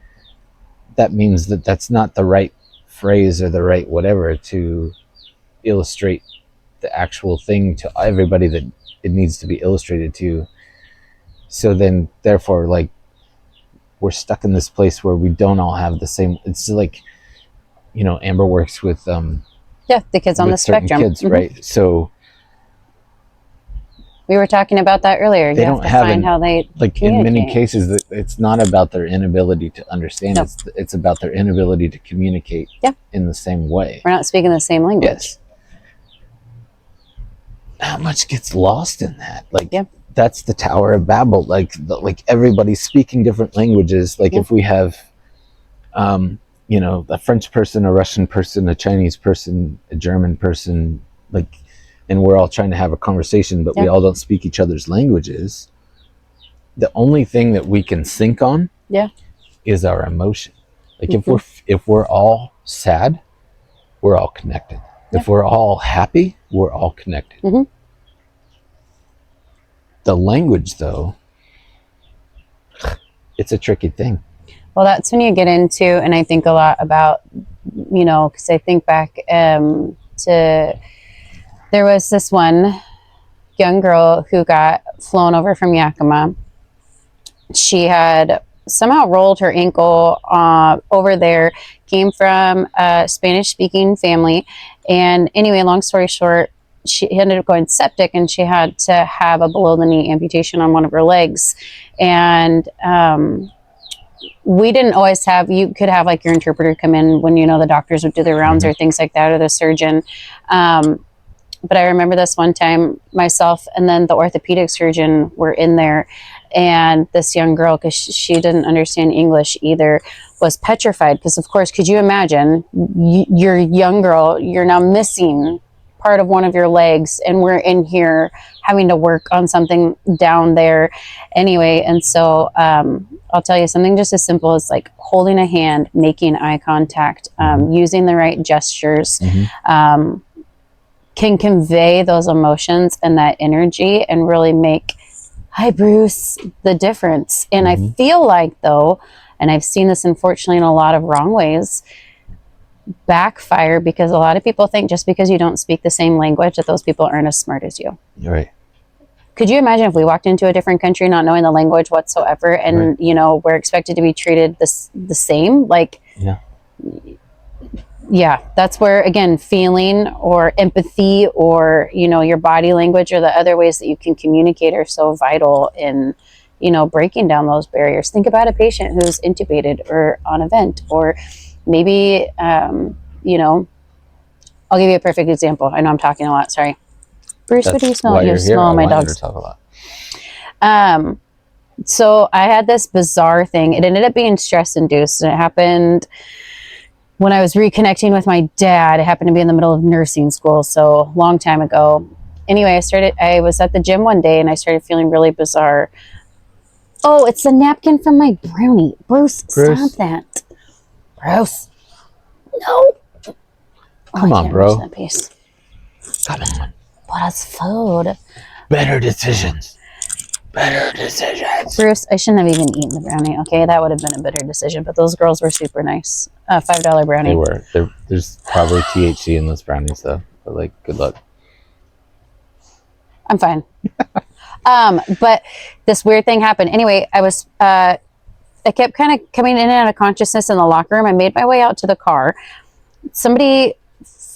Speaker 1: that means that that's not the right phrase or the right whatever to illustrate the actual thing to everybody that it needs to be illustrated to. So then, therefore, like, we're stuck in this place where we don't all have the same. It's like, you know, Amber works with
Speaker 2: the kids on the spectrum,
Speaker 1: kids, right? So
Speaker 2: we were talking about that earlier.
Speaker 1: They don't have
Speaker 2: how they
Speaker 1: like in many cases it's not about their inability to understand. It's about their inability to communicate in the same way.
Speaker 2: We're not speaking the same language.
Speaker 1: Yes. How much gets lost in that? Like, that's the Tower of Babel. Like everybody's speaking different languages. Like if we have, you know, a French person, a Russian person, a Chinese person, a German person, like, and we're all trying to have a conversation, but we all don't speak each other's languages. The only thing that we can sync on is our emotion. Like if we're all sad, we're all connected. If we're all happy, we're all connected. The language, though, it's a tricky thing.
Speaker 2: Well, that's when you get into, and I think a lot about, you know, because I think back to, there was this one young girl who got flown over from Yakima. She had somehow rolled her ankle over there, came from a Spanish-speaking family. And anyway, long story short, she ended up going septic and she had to have a below-the-knee amputation on one of her legs. And we didn't always have, you could have like your interpreter come in when, you know, the doctors would do their rounds or things like that, or the surgeon. But I remember this one time, myself and then the orthopedic surgeon were in there, and this young girl, because she didn't understand English either, was petrified. Because of course, could you imagine, you're a young girl, you're now missing part of one of your legs, and we're in here having to work on something down there anyway. And so I'll tell you something just as simple as like holding a hand, making eye contact, using the right gestures, can convey those emotions and that energy and really make, hi Bruce, the difference. And I feel like, though, and I've seen this unfortunately in a lot of wrong ways, backfire, because a lot of people think just because you don't speak the same language that those people aren't as smart as you.
Speaker 1: Right.
Speaker 2: Could you imagine if we walked into a different country not knowing the language whatsoever, and you know, we're expected to be treated the same? Like, that's where, again, feeling or empathy or, you know, your body language or the other ways that you can communicate are so vital in, you know, breaking down those barriers. Think about a patient who's intubated or on a vent, or maybe, you know, I'll give you a perfect example. I know I'm talking a lot. Sorry. Bruce, what do you smell? You smell my dog's.
Speaker 1: Talk a lot.
Speaker 2: So I had this bizarre thing. It ended up being stress induced, and it happened when I was reconnecting with my dad. It happened to be in the middle of nursing school, so long time ago. Anyway, I was at the gym one day and I started feeling really bizarre. Oh, it's the napkin from my brownie. Bruce. Stop that. Bruce. No.
Speaker 1: Come on, bro.
Speaker 2: That piece.
Speaker 1: Come on.
Speaker 2: But it's food.
Speaker 1: Better decisions. Better decisions.
Speaker 2: Bruce, I shouldn't have even eaten the brownie. Okay, that would have been a better decision. But those girls were super nice. $5 brownie.
Speaker 1: They were. There's probably THC in those brownies, though. But like, good luck.
Speaker 2: I'm fine. But this weird thing happened. Anyway, I kept kind of coming in and out of consciousness in the locker room. I made my way out to the car. Somebody,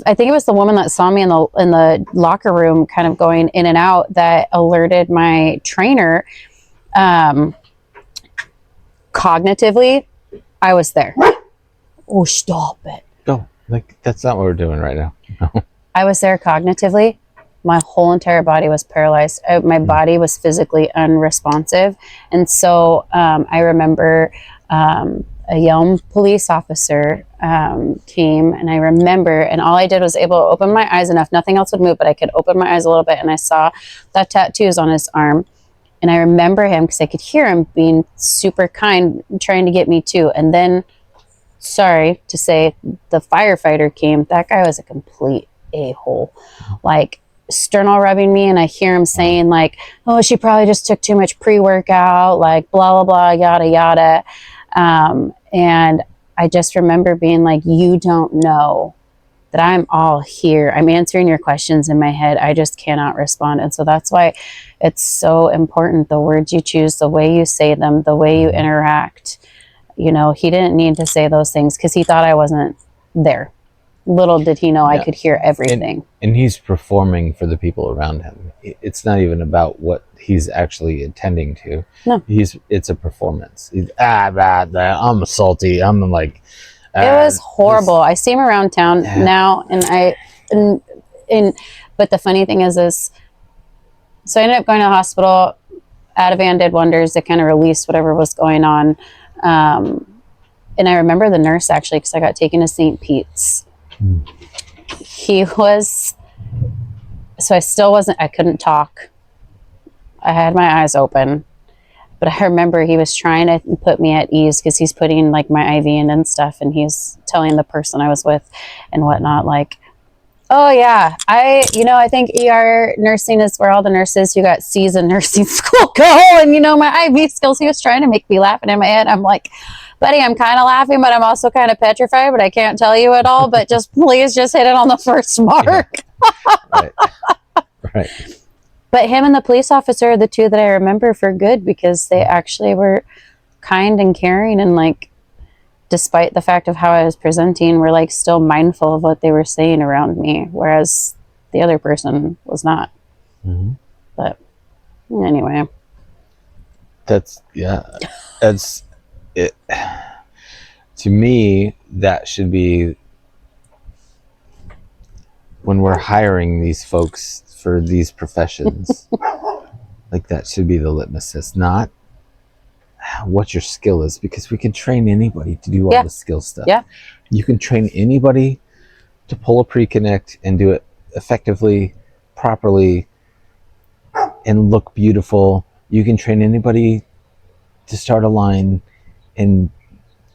Speaker 2: I think it was the woman that saw me in the locker room kind of going in and out, that alerted my trainer. Cognitively, I was there. Oh, stop it.
Speaker 1: Go. Like, that's not what we're doing right now.
Speaker 2: I was there cognitively. My whole entire body was paralyzed. My body was physically unresponsive. And so I remember a young police officer came, and I remember, and all I did was able to open my eyes enough. Nothing else would move, but I could open my eyes a little bit, and I saw the tattoos on his arm. And I remember him because I could hear him being super kind, trying to get me too. And then, sorry to say, the firefighter came. That guy was a complete a-hole. Like, sternal rubbing me, and I hear him saying like, oh, she probably just took too much pre-workout, like blah blah blah, yada yada. And I just remember being like, you don't know that I'm all here. I'm answering your questions in my head. I just cannot respond. And so that's why it's so important, the words you choose, the way you say them, the way you interact. You know, he didn't need to say those things because he thought I wasn't there. Little did he know I could hear everything.
Speaker 3: And he's performing for the people around him. It's not even about what he's actually intending to.
Speaker 2: No.
Speaker 3: It's a performance. I'm salty. I'm like...
Speaker 2: it was horrible. I see him around town now, and but the funny thing is so I ended up going to the hospital. Ativan did wonders. It kind of released whatever was going on. And I remember the nurse, actually, because I got taken to St. Pete's. He was, so I couldn't talk. I had my eyes open, but I remember he was trying to put me at ease because he's putting like my IV in and stuff, and he's telling the person I was with and whatnot, like, oh yeah, I think ER nursing is where all the nurses who got C's in nursing school go, and my IV skills. He was trying to make me laugh, and in my head I'm like, buddy, I'm kind of laughing, but I'm also kind of petrified, but I can't tell you it all, but please just hit it on the first mark.
Speaker 3: Yeah. Right.
Speaker 2: But him and the police officer are the two that I remember for good, because they actually were kind and caring, and like, despite the fact of how I was presenting, were like still mindful of what they were saying around me, whereas the other person was not.
Speaker 3: Mm-hmm.
Speaker 2: But anyway,
Speaker 3: that's it. To me, that should be, when we're hiring these folks for these professions, like, that should be the litmus test, not what your skill is, because we can train anybody to do all the skill stuff.
Speaker 2: Yeah.
Speaker 3: You can train anybody to pull a pre-connect and do it effectively, properly, and look beautiful. You can train anybody to start a line and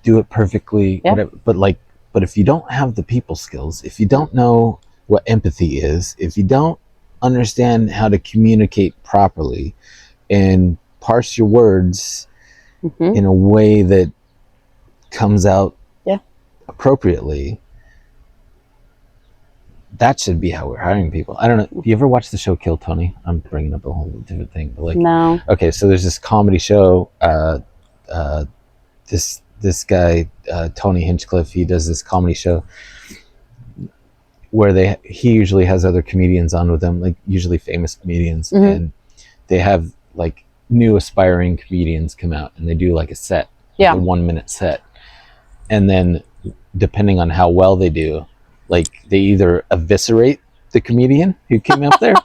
Speaker 3: do it perfectly, whatever. But if you don't have the people skills, if you don't know what empathy is, if you don't understand how to communicate properly and parse your words in a way that comes out appropriately, that should be how we're hiring people. I don't know. You ever watch the show Kill Tony? I'm bringing up a whole different thing, but like,
Speaker 2: no.
Speaker 3: Okay, so there's this comedy show. This guy, Tony Hinchcliffe, he does this comedy show where he usually has other comedians on with him, like usually famous comedians, and they have like new aspiring comedians come out, and they do like a set, a 1 minute set, and then depending on how well they do, like, they either eviscerate the comedian who came up there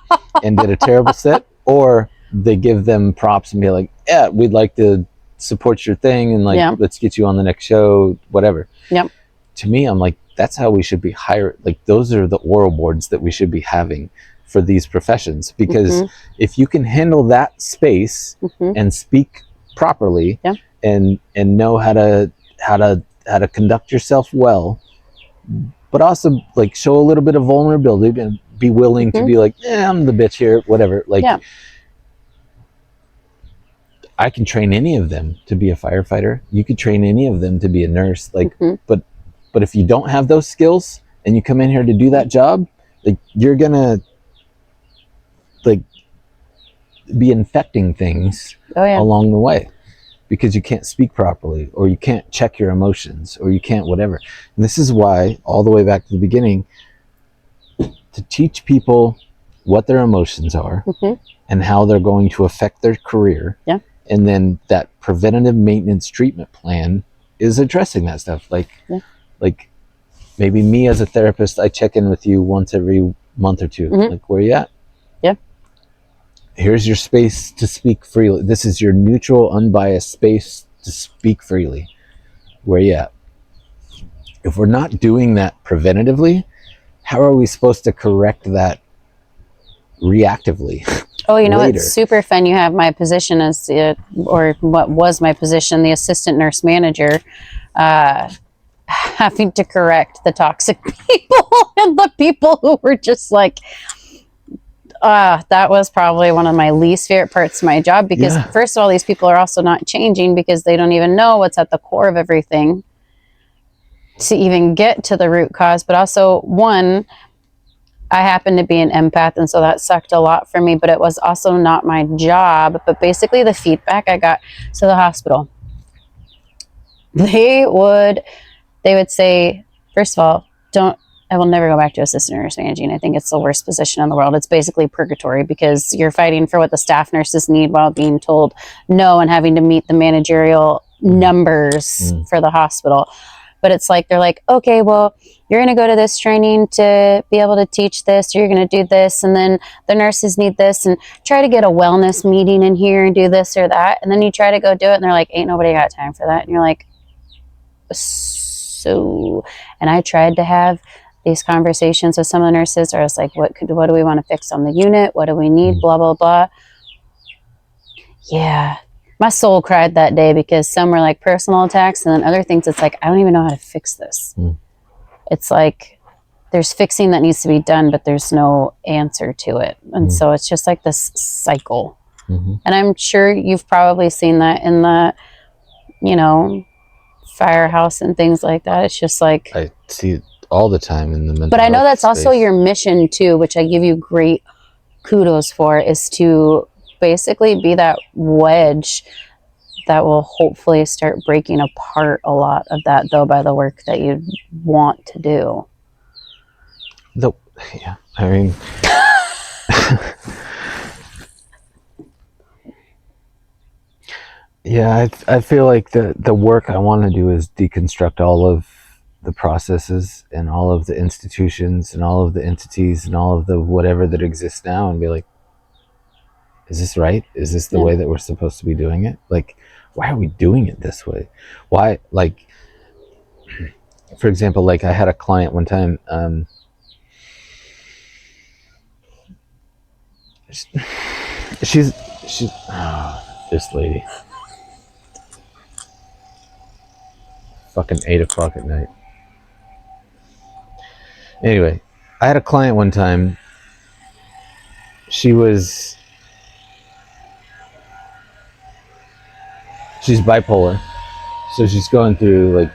Speaker 3: and did a terrible set, or they give them props and be like, yeah, we'd like to support your thing, and like, let's get you on the next show, whatever.
Speaker 2: Yep.
Speaker 3: To me, I'm like, that's how we should be hired. Like, those are the oral boards that we should be having for these professions, because if you can handle that space and speak properly and know how to conduct yourself well, but also like show a little bit of vulnerability and be willing to be like, I'm the bitch here, whatever. Like, I can train any of them to be a firefighter. You could train any of them to be a nurse. Like, but if you don't have those skills and you come in here to do that job, like, you're gonna like be infecting things along the way, because you can't speak properly, or you can't check your emotions, or you can't whatever. And this is why, all the way back to the beginning, to teach people what their emotions are and how they're going to affect their career. And then that preventative maintenance treatment plan is addressing that stuff. Like maybe me as a therapist, I check in with you once every month or two. Like, where you at?
Speaker 2: Yeah.
Speaker 3: Here's your space to speak freely. This is your neutral, unbiased space to speak freely. Where you at? If we're not doing that preventatively, how are we supposed to correct that reactively?
Speaker 2: Oh, you know,
Speaker 3: later?
Speaker 2: it's super fun. You have my position as, or what was my position, the assistant nurse manager, having to correct the toxic people and the people who were just like, that was probably one of my least favorite parts of my job, because first of all, these people are also not changing because they don't even know what's at the core of everything to even get to the root cause. But also, one, I happen to be an empath, and so that sucked a lot for me, but it was also not my job. But basically the feedback I got, so the hospital, they would say, first of all, I will never go back to assistant nurse managing. I think it's the worst position in the world. It's basically purgatory, because you're fighting for what the staff nurses need while being told no and having to meet the managerial numbers for the hospital. But it's like, they're like, okay, well, you're going to go to this training to be able to teach this, or you're going to do this, and then the nurses need this, and try to get a wellness meeting in here and do this or that. And then you try to go do it, and they're like, ain't nobody got time for that. And you're like, so, and I tried to have these conversations with some of the nurses, or I was like, what do we want to fix on the unit? What do we need? Blah, blah, blah. Yeah. My soul cried that day, because some were like personal attacks, and then other things, it's like, I don't even know how to fix this. It's like, there's fixing that needs to be done, but there's no answer to it. And so it's just like this cycle. And I'm sure you've probably seen that in the, you know, firehouse and things like that. It's just like,
Speaker 3: I see it all the time in the mental
Speaker 2: but I know
Speaker 3: health
Speaker 2: that's also
Speaker 3: space.
Speaker 2: your mission too, which I give you great kudos for, is to basically be that wedge that will hopefully start breaking apart a lot of that, though, by the work that you want to do.
Speaker 3: Yeah, I mean, yeah, I feel like the work I want to do is deconstruct all of the processes and all of the institutions and all of the entities and all of the whatever that exists now, and be like, is this right? Is this the way that we're supposed to be doing it? Like, why are we doing it this way? Why, like, for example, like I had a client one time, she's this lady, fucking 8 o'clock at night. Anyway, I had a client one time. She's bipolar, so she's going through like.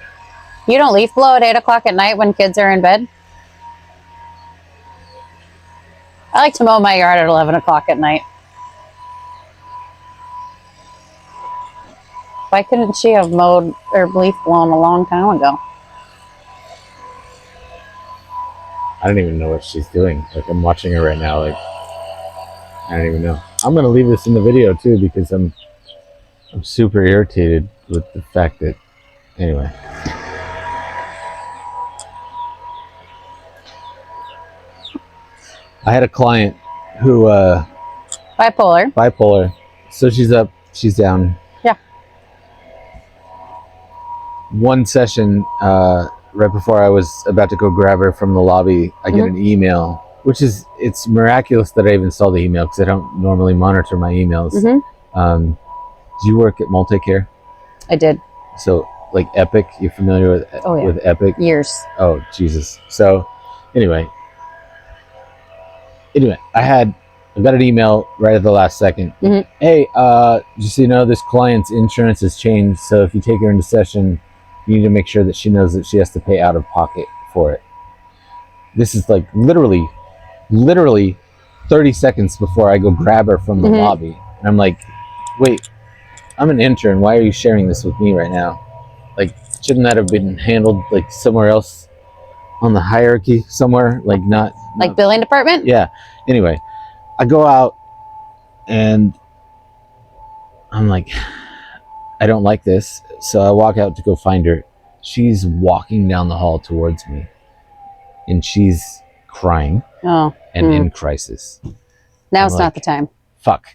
Speaker 2: You don't leaf blow at 8 o'clock at night when kids are in bed? I like to mow my yard at 11 o'clock at night. Why couldn't she have mowed or leaf blown a long time ago?
Speaker 3: I don't even know what she's doing. Like, I'm watching her right now. Like, I don't even know. I'm gonna leave this in the video too, because I'm super irritated with the fact that. Anyway. I had a client who bipolar. So she's up, she's down.
Speaker 2: Yeah.
Speaker 3: One session, right before I was about to go grab her from the lobby, I get an email, which is, it's miraculous that I even saw the email, because I don't normally monitor my emails. Do you work at Multicare?
Speaker 2: I did.
Speaker 3: So, like Epic, you're familiar with with Epic?
Speaker 2: Years.
Speaker 3: Oh, Jesus. So, anyway, I got an email right at the last second. Hey, just so you know, this client's insurance has changed, so if you take her into session, you need to make sure that she knows that she has to pay out of pocket for it. This is like literally 30 seconds before I go grab her from the lobby. And I'm like, wait, I'm an intern. Why are you sharing this with me right now? Like, shouldn't that have been handled like somewhere else on the hierarchy somewhere? Like not
Speaker 2: billing department?
Speaker 3: Yeah. Anyway, I go out and I'm like, I don't like this. So I walk out to go find her. She's walking down the hall towards me. and she's crying and in crisis.
Speaker 2: Now it's not the time.
Speaker 3: Fuck.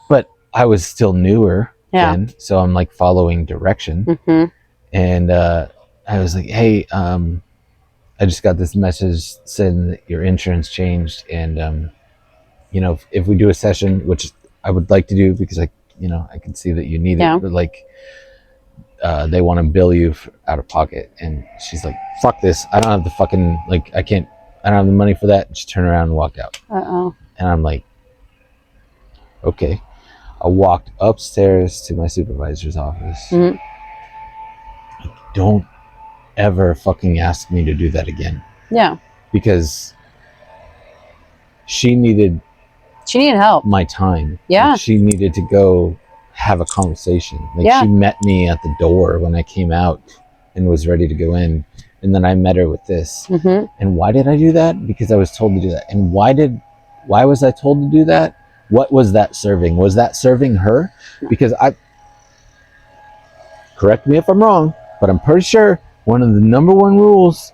Speaker 3: But I was still newer then, so I'm like following direction. And I was like, hey, I just got this message saying that your insurance changed, and you know, if we do a session, which I would like to do because I can see that you need it, but like they want to bill you out of pocket. And she's like, fuck this, I don't have the fucking, like, I don't have the money for that. And she turned around and walked out. And I'm like, okay. I walked upstairs to my supervisor's office. Don't ever fucking ask me to do that again. Yeah. Because she needed
Speaker 2: help.
Speaker 3: My time.
Speaker 2: Yeah.
Speaker 3: Like, she needed to go have a conversation. Like, she met me at the door when I came out and was ready to go in. And then I met her with this. And why did I do that? Because I was told to do that. And why was I told to do that? What was that serving? Was that serving her? Because correct me if I'm wrong, but I'm pretty sure one of the number one rules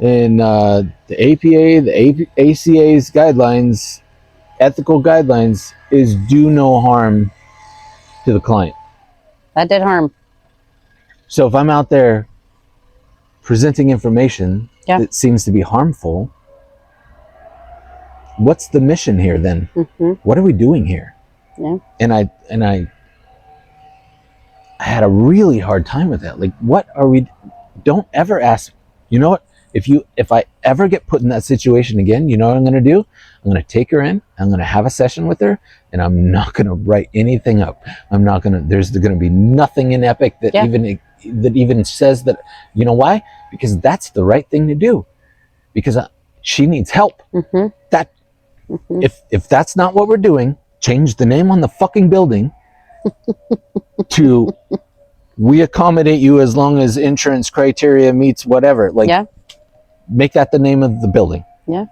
Speaker 3: in the APA, the ACA's guidelines, ethical guidelines, is do no harm to the client.
Speaker 2: That did harm.
Speaker 3: So if I'm out there presenting information that seems to be harmful, what's the mission here then? What are we doing here? And I had a really hard time with that. Like, what are we? Don't ever ask. You know what? If I ever get put in that situation again, you know what I'm going to do? I'm going to take her in. I'm going to have a session with her, and I'm not going to write anything up. I'm not going to. There's going to be nothing in Epic that even says that. You know why? Because that's the right thing to do. Because she needs help. If that's not what we're doing, change the name on the fucking building to we accommodate you as long as insurance criteria meets whatever. Like, make that the name of the building. And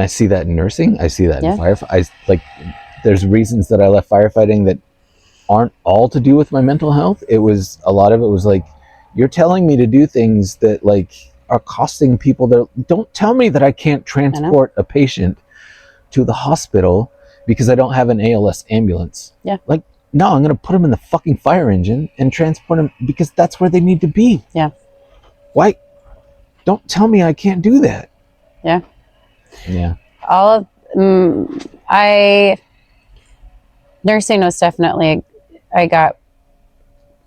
Speaker 3: I see that in nursing. I see that in firefighting. There's reasons that I left firefighting that aren't all to do with my mental health. A lot of it was like, you're telling me to do things that like are costing people don't tell me that I can't transport a patient to the hospital because I don't have an ALS ambulance. Like, no, I'm going to put them in the fucking fire engine and transport them because that's where they need to be. Why? Don't tell me I can't do that.
Speaker 2: Nursing was definitely, I got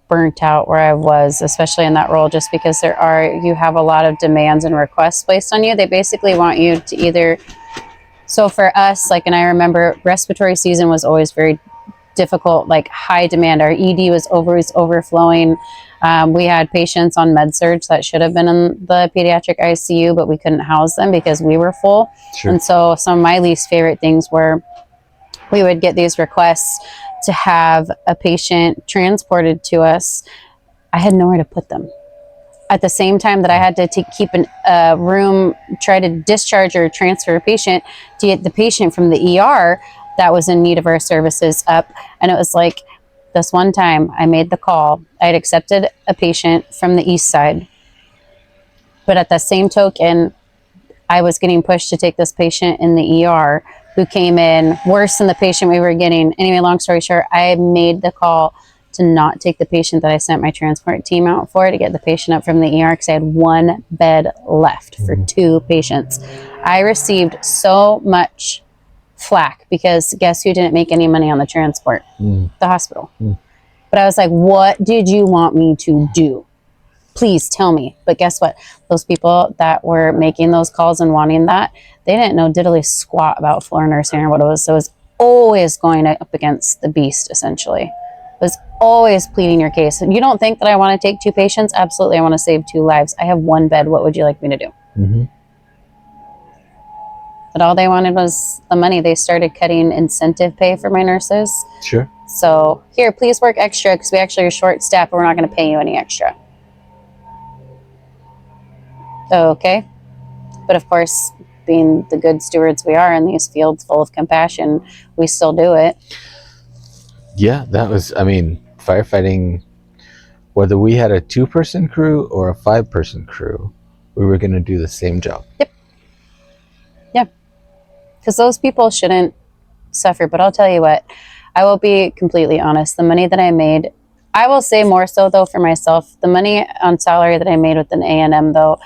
Speaker 2: burnt out where I was, especially in that role, just because you have a lot of demands and requests placed on you. They basically want you to either, so for us, like, and I remember respiratory season was always very difficult, like high demand. Our ED was always overflowing. We had patients on med surg that should have been in the pediatric ICU, but we couldn't house them because we were full. And so some of my least favorite things were we would get these requests to have a patient transported to us. I had nowhere to put them. At the same time that I had to keep a room, try to discharge or transfer a patient to get the patient from the ER that was in need of our services up. And it was like, this one time I made the call. I had accepted a patient from the east side. But at the same token, I was getting pushed to take this patient in the ER who came in worse than the patient we were getting. Anyway, long story short, I made the call to not take the patient that I sent my transport team out for to get the patient up from the ER because I had one bed left for 2 patients. I received so much flack because guess who didn't make any money on the transport? The hospital. But I was like, what did you want me to do? Please tell me. But guess what? Those people that were making those calls and wanting that, they didn't know diddly squat about floor nursing or what it was. So it was always going up against the beast, essentially. It was always pleading your case. And you don't think that I want to take 2 patients? Absolutely. I want to save 2 lives. I have 1 bed. What would you like me to do? But all they wanted was the money. They started cutting incentive pay for my nurses. So here, please work extra because we actually are short staffed, but we're not going to pay you any extra. Okay. But of course, being the good stewards we are in these fields full of compassion, we still do it.
Speaker 3: That was, I mean, firefighting whether we had a 2-person crew or a 5-person crew, we were going to do the same job.
Speaker 2: Yep. Yeah. Because those people shouldn't suffer. But I'll tell you what, I will be completely honest. The money that I made, I will say more so though for myself, the money on salary that I made with an A&M though,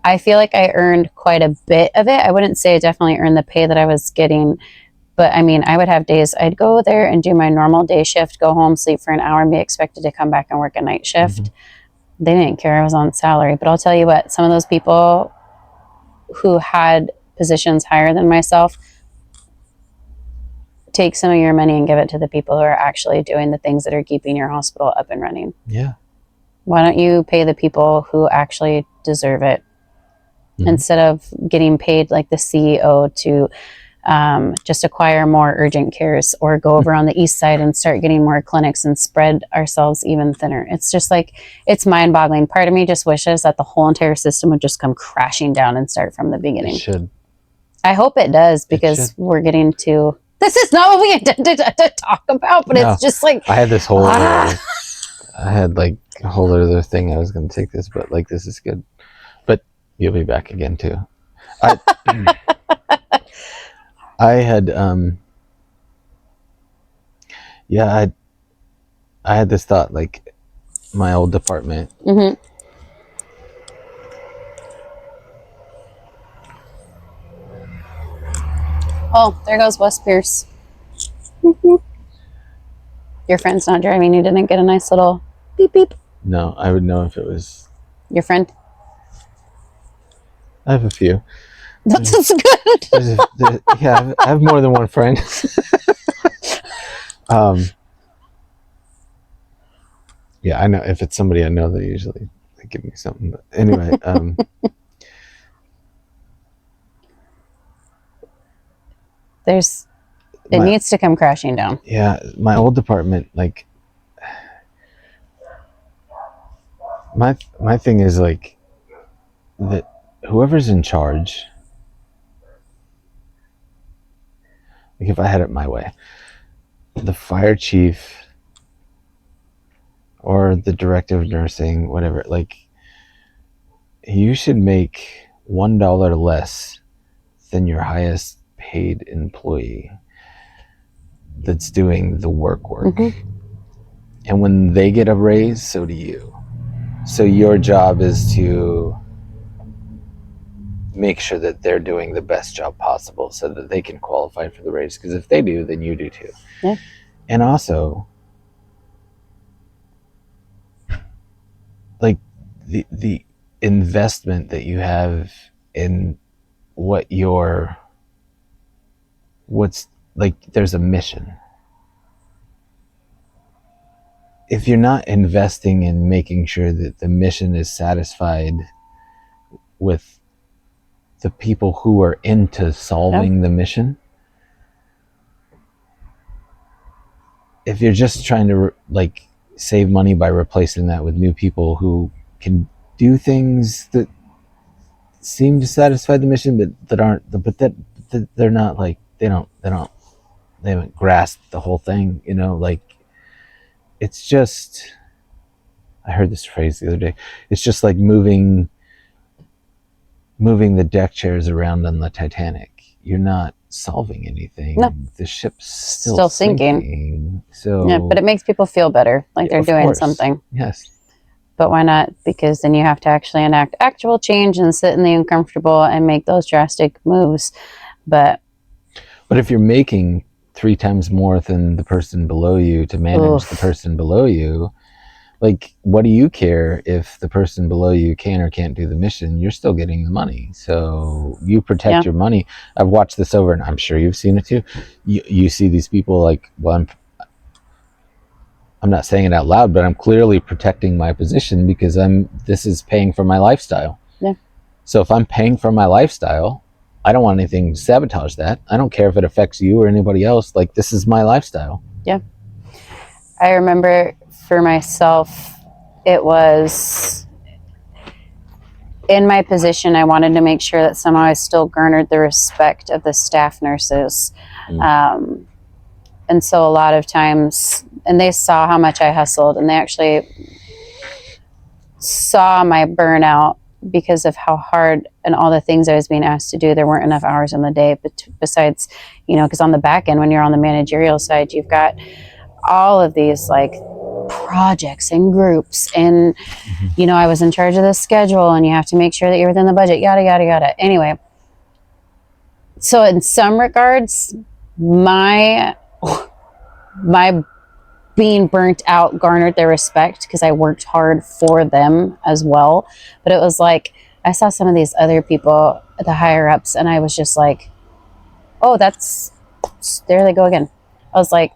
Speaker 2: I feel like I earned quite a bit of it. I wouldn't say I definitely earned the pay that I was getting, but I mean, I would have days I'd go there and do my normal day shift, go home, sleep for an hour, and be expected to come back and work a night shift. Mm-hmm. They didn't care I was on salary. But I'll tell you what, some of those people who had positions higher than myself, take some of your money and give it to the people who are actually doing the things that are keeping your hospital up and running.
Speaker 3: Yeah.
Speaker 2: Why don't you pay the people who actually deserve it? Mm-hmm. Instead of getting paid like the CEO to just acquire more urgent cares or go over on the east side and start getting more clinics and spread ourselves even thinner. It's just like, it's mind-boggling. Part of me just wishes that the whole entire system would just come crashing down and start from the beginning.
Speaker 3: It should.
Speaker 2: I hope it does, because we're getting to, this is not what we intended to talk about, but no, it's just like,
Speaker 3: I had this whole I had like a whole other thing I was going to take this, but like, this is good. But you'll be back again too. I had I had this thought, like my old department.
Speaker 2: Mm-hmm. Oh, there goes Wes Pierce. Mm-hmm. Your friend's not driving. You didn't get a nice little beep beep?
Speaker 3: No, I would know if it was
Speaker 2: your friend.
Speaker 3: I have a few.
Speaker 2: That's good.
Speaker 3: Yeah, I have more than one friend. Yeah, I know if it's somebody I know, they usually give me something. But anyway,
Speaker 2: it needs to come crashing down.
Speaker 3: Yeah, my old department, like my thing is like that whoever's in charge, like if I had it my way, the fire chief or the director of nursing, whatever, like you should make $1 less than your highest paid employee that's doing the work. Mm-hmm. And when they get a raise, so do you. So your job is to make sure that they're doing the best job possible so that they can qualify for the raise. Because if they do, then you do too.
Speaker 2: Yeah.
Speaker 3: And also, like the investment that you have in what's like, there's a mission. If you're not investing in making sure that the mission is satisfied with the people who are into solving the mission, if you're just trying to like save money by replacing that with new people who can do things that seem to satisfy the mission, but that aren't, but that they're not like, they haven't grasped the whole thing, you know, like it's just, I heard this phrase the other day, it's just like moving the deck chairs around on the Titanic. You're not solving anything. No. The ship's still sinking. So
Speaker 2: yeah, but it makes people feel better, like they're doing something.
Speaker 3: Yes.
Speaker 2: But why not? Because then you have to actually enact actual change and sit in the uncomfortable and make those drastic moves. But
Speaker 3: if you're making 3 times more than the person below you to manage the person below you, like, what do you care if the person below you can or can't do the mission? You're still getting the money. So you protect your money. I've watched this over, and I'm sure you've seen it too. You see these people like, well, I'm not saying it out loud, but I'm clearly protecting my position because this is paying for my lifestyle.
Speaker 2: Yeah.
Speaker 3: So if I'm paying for my lifestyle, I don't want anything to sabotage that. I don't care if it affects you or anybody else. Like, this is my lifestyle.
Speaker 2: Yeah. I remember for myself, it was in my position, I wanted to make sure that somehow I still garnered the respect of the staff nurses. And so a lot of times, and they saw how much I hustled, and they actually saw my burnout because of how hard and all the things I was being asked to do. There weren't enough hours in the day, but besides, because on the back end, when you're on the managerial side, you've got all of these like projects and groups, and I was in charge of the schedule, and you have to make sure that you're within the budget, yada yada yada. Anyway, so in some regards, my being burnt out garnered their respect because I worked hard for them as well. But it was like, I saw some of these other people, the higher ups, and I was just like, oh, there they go again. I was like,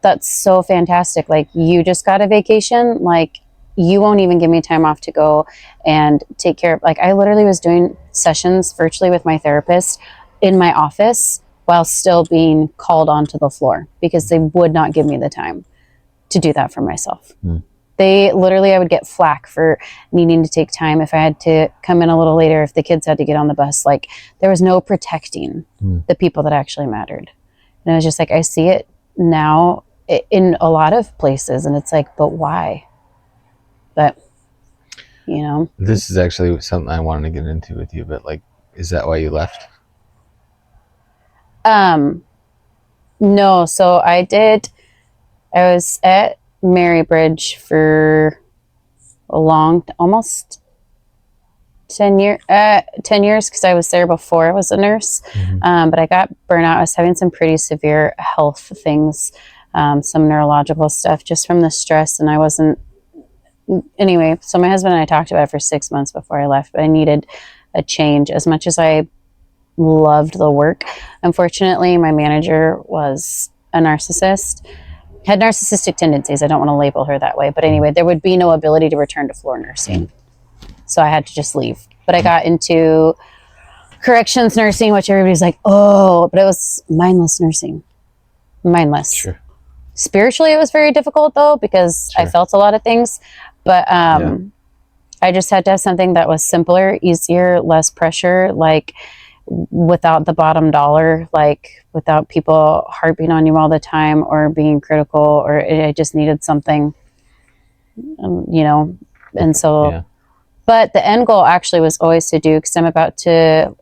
Speaker 2: that's so fantastic. Like, you just got a vacation. Like, you won't even give me time off to go and take care of, like, I literally was doing sessions virtually with my therapist in my office while still being called onto the floor because they would not give me the time to do that for myself. I would get flack for needing to take time if I had to come in a little later, if the kids had to get on the bus. Like, there was no protecting the people that actually mattered. And I was just like, I see it now in a lot of places, and it's like, but why? But
Speaker 3: this is actually something I wanted to get into with you, but like, is that why you left?
Speaker 2: No, so I was at Marybridge for almost 10 years because I was there before I was a nurse. But I got burnout. I was having some pretty severe health things, some neurological stuff just from the stress, and I wasn't, anyway, so my husband and I talked about it for 6 months before I left, but I needed a change. As much as I loved the work, unfortunately, my manager was a narcissist, had narcissistic tendencies. I don't want to label her that way, but anyway, there would be no ability to return to floor nursing. So I had to just leave. But I got into corrections nursing, which everybody's like, oh, but it was mindless nursing. Mindless. Sure. Spiritually, it was very difficult though, because I felt a lot of things, but I just had to have something that was simpler, easier, less pressure, like without the bottom dollar, like without people harping on you all the time or being critical, or I just needed something, and so, but the end goal actually was always to do, because I'm about to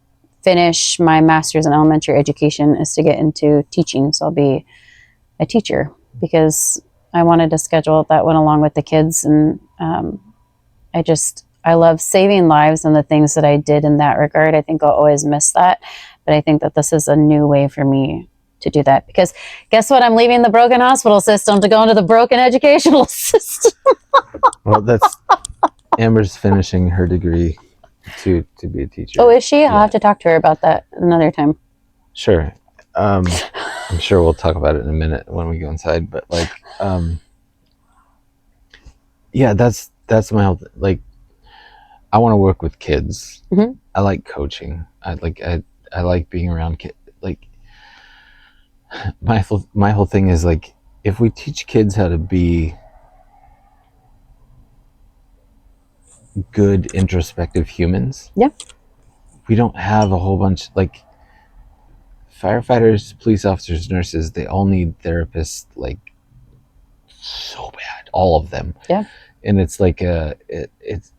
Speaker 2: finish my master's in elementary education, is to get into teaching. So I'll be a teacher, because I wanted a schedule that went along with the kids. And I love saving lives, and the things that I did in that regard, I think I'll always miss that. But I think that this is a new way for me to do that, because guess what? I'm leaving the broken hospital system to go into the broken educational system.
Speaker 3: Well, that's Amber's finishing her degree to be a teacher.
Speaker 2: Oh, is she? I'll have to talk to her about that another time.
Speaker 3: Sure. I'm sure we'll talk about it in a minute when we go inside, but like, that's my whole like, I want to work with kids. I like coaching. I like being around kids. Like, my whole thing is like, if we teach kids how to be good introspective humans, we don't have a whole bunch, like, firefighters, police officers, nurses, they all need therapists, like, so bad, all of them. And it's like it's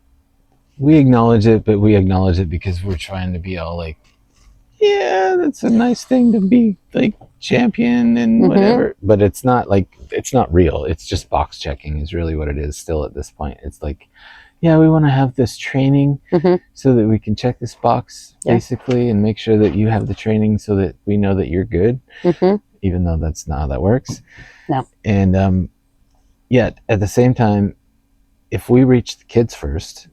Speaker 3: we acknowledge it, but we acknowledge it because we're trying to be all like, yeah, that's a nice thing to be like champion and whatever. But it's not like, it's not real. It's just box checking is really what it is still at this point. It's like, yeah, we want to have this training so that we can check this box basically, and make sure that you have the training so that we know that you're good, even though that's not how that works.
Speaker 2: No.
Speaker 3: And yet at the same time, if we reach the kids first,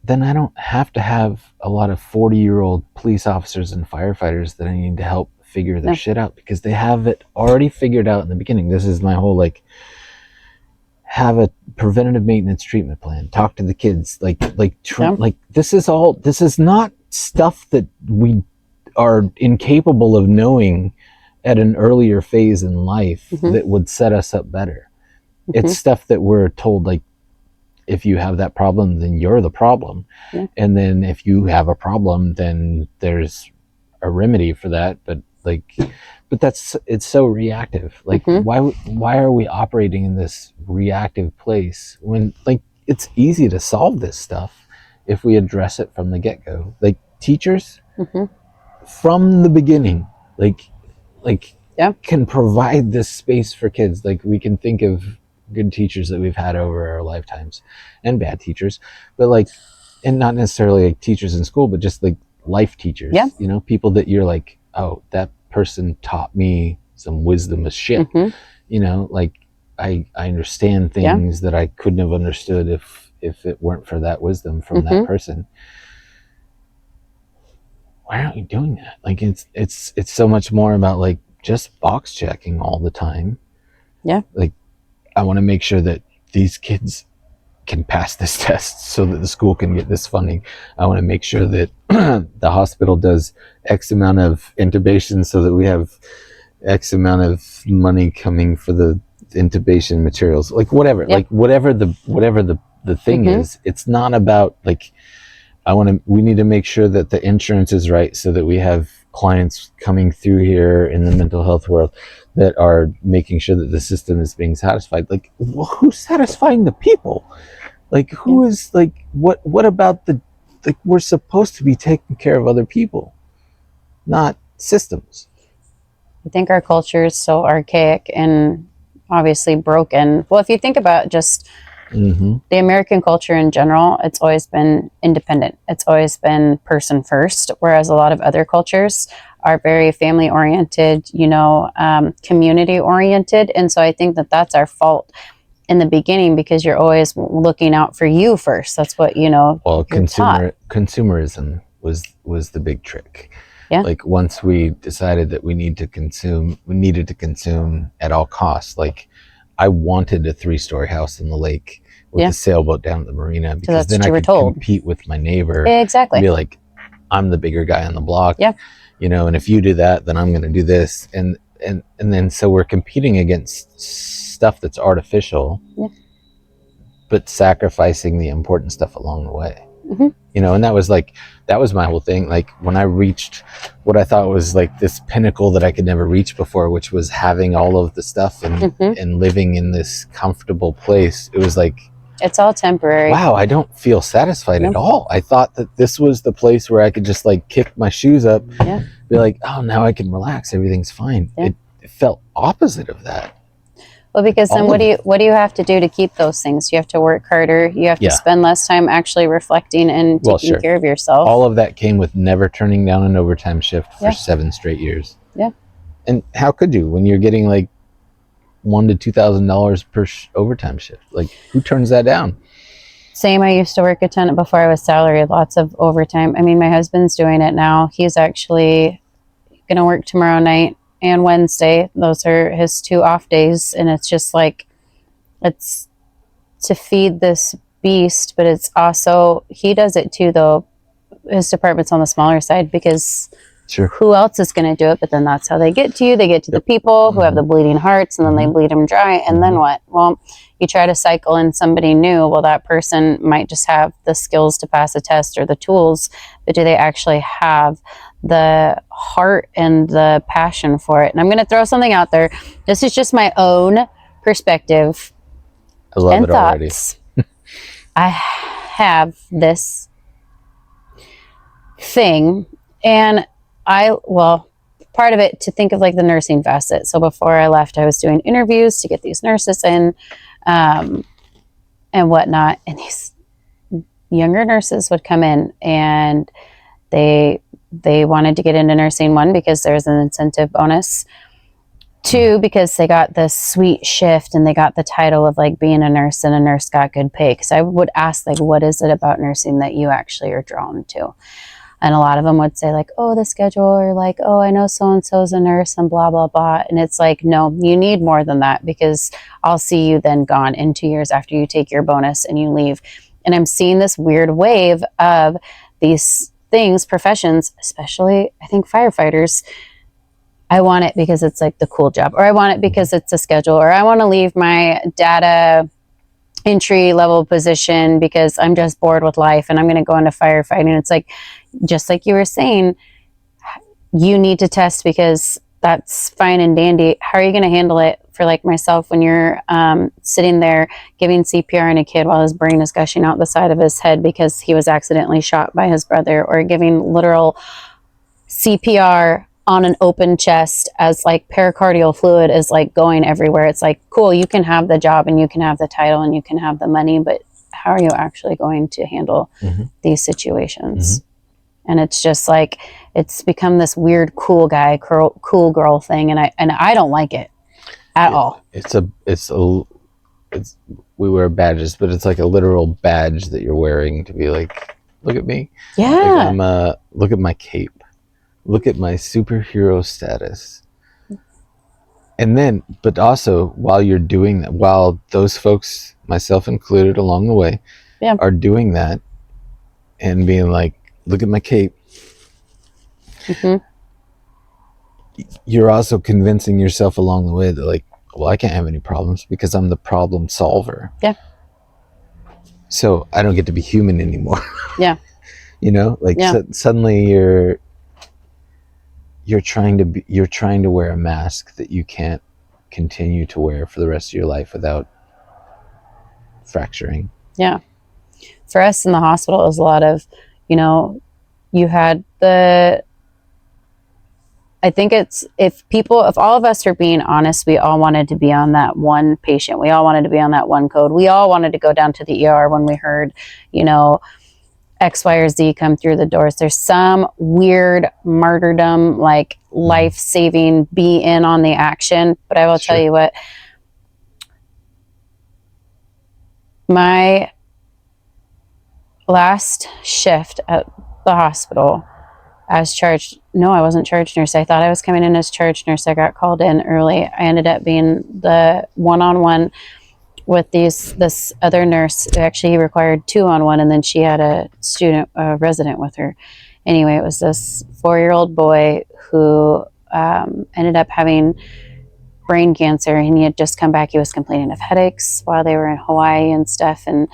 Speaker 3: then I don't have to have a lot of 40-year-old police officers and firefighters that I need to help figure their shit out, because they have it already figured out in the beginning. This is my whole, like, have a preventative maintenance treatment plan, talk to the kids, like this is not stuff that we are incapable of knowing at an earlier phase in life that would set us up better. It's stuff that we're told, like, if you have that problem, then you're the problem. And then if you have a problem, then there's a remedy for that. But like, it's so reactive. Like, why are we operating in this reactive place when, like, it's easy to solve this stuff if we address it from the get-go? Like, teachers from the beginning, like can provide this space for kids. Like, we can think of good teachers that we've had over our lifetimes, and bad teachers, but like, and not necessarily like teachers in school, but just like life teachers. You know, people that you're like, oh, that person taught me some wisdom of shit. You know, like, I understand things that I couldn't have understood if it weren't for that wisdom from that person. Why aren't we doing that? Like, it's so much more about like just box checking all the time. Like, I want to make sure that these kids can pass this test so that the school can get this funding. I want to make sure that the hospital does X amount of intubations so that we have X amount of money coming for the intubation materials. Like, whatever, like whatever the thing is, it's not about like, we need to make sure that the insurance is right so that we have clients coming through here in the mental health world that are making sure that the system is being satisfied. Like, who's satisfying the people? Like, who is like, what about like, we're supposed to be taking care of other people, not systems.
Speaker 2: I think our culture is so archaic and obviously broken. Well, if you think about just the American culture in general, it's always been independent. It's always been person first, whereas a lot of other cultures are very family oriented, you know, community oriented. And so I think that that's our fault in the beginning, because you're always looking out for you first. That's what, you know,
Speaker 3: well, consumerism was the big trick. Like, once we decided that we needed to consume at all costs. Like, I wanted a 3-story house in the lake with a sailboat down at the marina, because then I could compete with my neighbor.
Speaker 2: Exactly.
Speaker 3: And be like, I'm the bigger guy on the block. You know, and if you do that, then I'm going to do this. And then so we're competing against stuff that's artificial, but sacrificing the important stuff along the way. You know, and that was my whole thing. Like, when I reached what I thought was like this pinnacle that I could never reach before, which was having all of the stuff and living in this comfortable place, it was like,
Speaker 2: it's all temporary.
Speaker 3: Wow, I don't feel satisfied at all. I thought that this was the place where I could just like kick my shoes up, be like, oh, now I can relax, everything's fine. It felt opposite of that.
Speaker 2: Well, because then what do you have to do to keep those things? You have to work harder. You have to spend less time actually reflecting and taking care of yourself.
Speaker 3: All of that came with never turning down an overtime shift for 7 straight years. And how could you, when you're getting like $1,000 to $2,000 per overtime shift? Like, who turns that down?
Speaker 2: Same. I used to work a ton before I was salaried, lots of overtime. I mean, my husband's doing it now. He's actually going to work tomorrow night and Wednesday. Those are his 2 off days. And it's just like, it's to feed this beast, but it's also, he does it too, though. His department's on the smaller side, because who else is going to do it? But then that's how they get to you. They get to the people who have the bleeding hearts, and then they bleed them dry. And then what? Well, you try to cycle in somebody new. Well, that person might just have the skills to pass a test or the tools, but do they actually have the heart and the passion for it? And I'm going to throw something out there. This is just my own perspective.
Speaker 3: I love it already.
Speaker 2: I have this thing, and part of it to think of like the nursing facet. So before I left, I was doing interviews to get these nurses in, and whatnot. And these younger nurses would come in, and they wanted to get into nursing, 1, because there's an incentive bonus, 2, because they got this sweet shift and they got the title of like being a nurse, and a nurse got good pay. Because I would ask, like, what is it about nursing that you actually are drawn to? And a lot of them would say like, oh, the schedule, or like, oh, I know so-and-so's a nurse and blah, blah, blah. And it's like, no, you need more than that, because I'll see you then gone in 2 years after you take your bonus and you leave. And I'm seeing this weird wave of these things, professions, especially I think firefighters. I want it because it's like the cool job, or I want it because it's a schedule, or I want to leave my data entry level position because I'm just bored with life and I'm going to go into firefighting. It's like, just like you were saying, you need to test because that's fine and dandy. How are you going to handle it for like myself when you're sitting there giving CPR on a kid while his brain is gushing out the side of his head because he was accidentally shot by his brother, or giving literal CPR on an open chest as like pericardial fluid is like going everywhere. It's like, cool, you can have the job and you can have the title and you can have the money, but how are you actually going to handle these situations? And it's just like, it's become this weird cool guy, cool girl thing. And I don't like it at all.
Speaker 3: We wear badges, but it's like a literal badge that you're wearing to be like, look at me.
Speaker 2: Yeah.
Speaker 3: Like look at my cape. Look at my superhero status. And then, but also while you're doing that, while those folks, myself included along the way, are doing that and being like, look at my cape. You're also convincing yourself along the way that like, well, I can't have any problems because I'm the problem solver.
Speaker 2: Yeah.
Speaker 3: So I don't get to be human anymore.
Speaker 2: Yeah.
Speaker 3: You know, like suddenly you're trying to wear a mask that you can't continue to wear for the rest of your life without fracturing. Yeah.
Speaker 2: For us in the hospital, it was a lot of, you know, you had I think it's, if all of us are being honest, we all wanted to be on that one patient. We all wanted to be on that one code. We all wanted to go down to the ER when we heard, you know, X, Y, or Z come through the doors. There's some weird martyrdom, like life-saving, be in on the action. But I will tell you what, my last shift at the hospital as I wasn't charge nurse. I thought I was coming in as charge nurse. I got called in early. I ended up being the one-on-one with this other nurse. Actually, he required 2-on-1, and then she had a resident with her. Anyway, it was this 4-year-old boy who ended up having brain cancer, and he had just come back. He was complaining of headaches while they were in Hawaii and stuff, and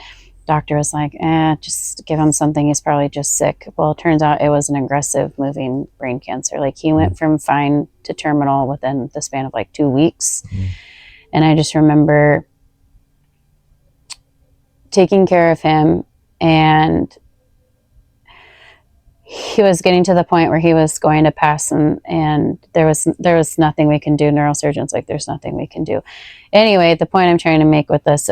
Speaker 2: doctor was like, just give him something. He's probably just sick. Well, it turns out it was an aggressive moving brain cancer. Like, he went from fine to terminal within the span of like 2 weeks. And I just remember taking care of him, and he was getting to the point where he was going to pass, and there was nothing we can do. Neurosurgeons, like, there's nothing we can do. Anyway, the point I'm trying to make with this,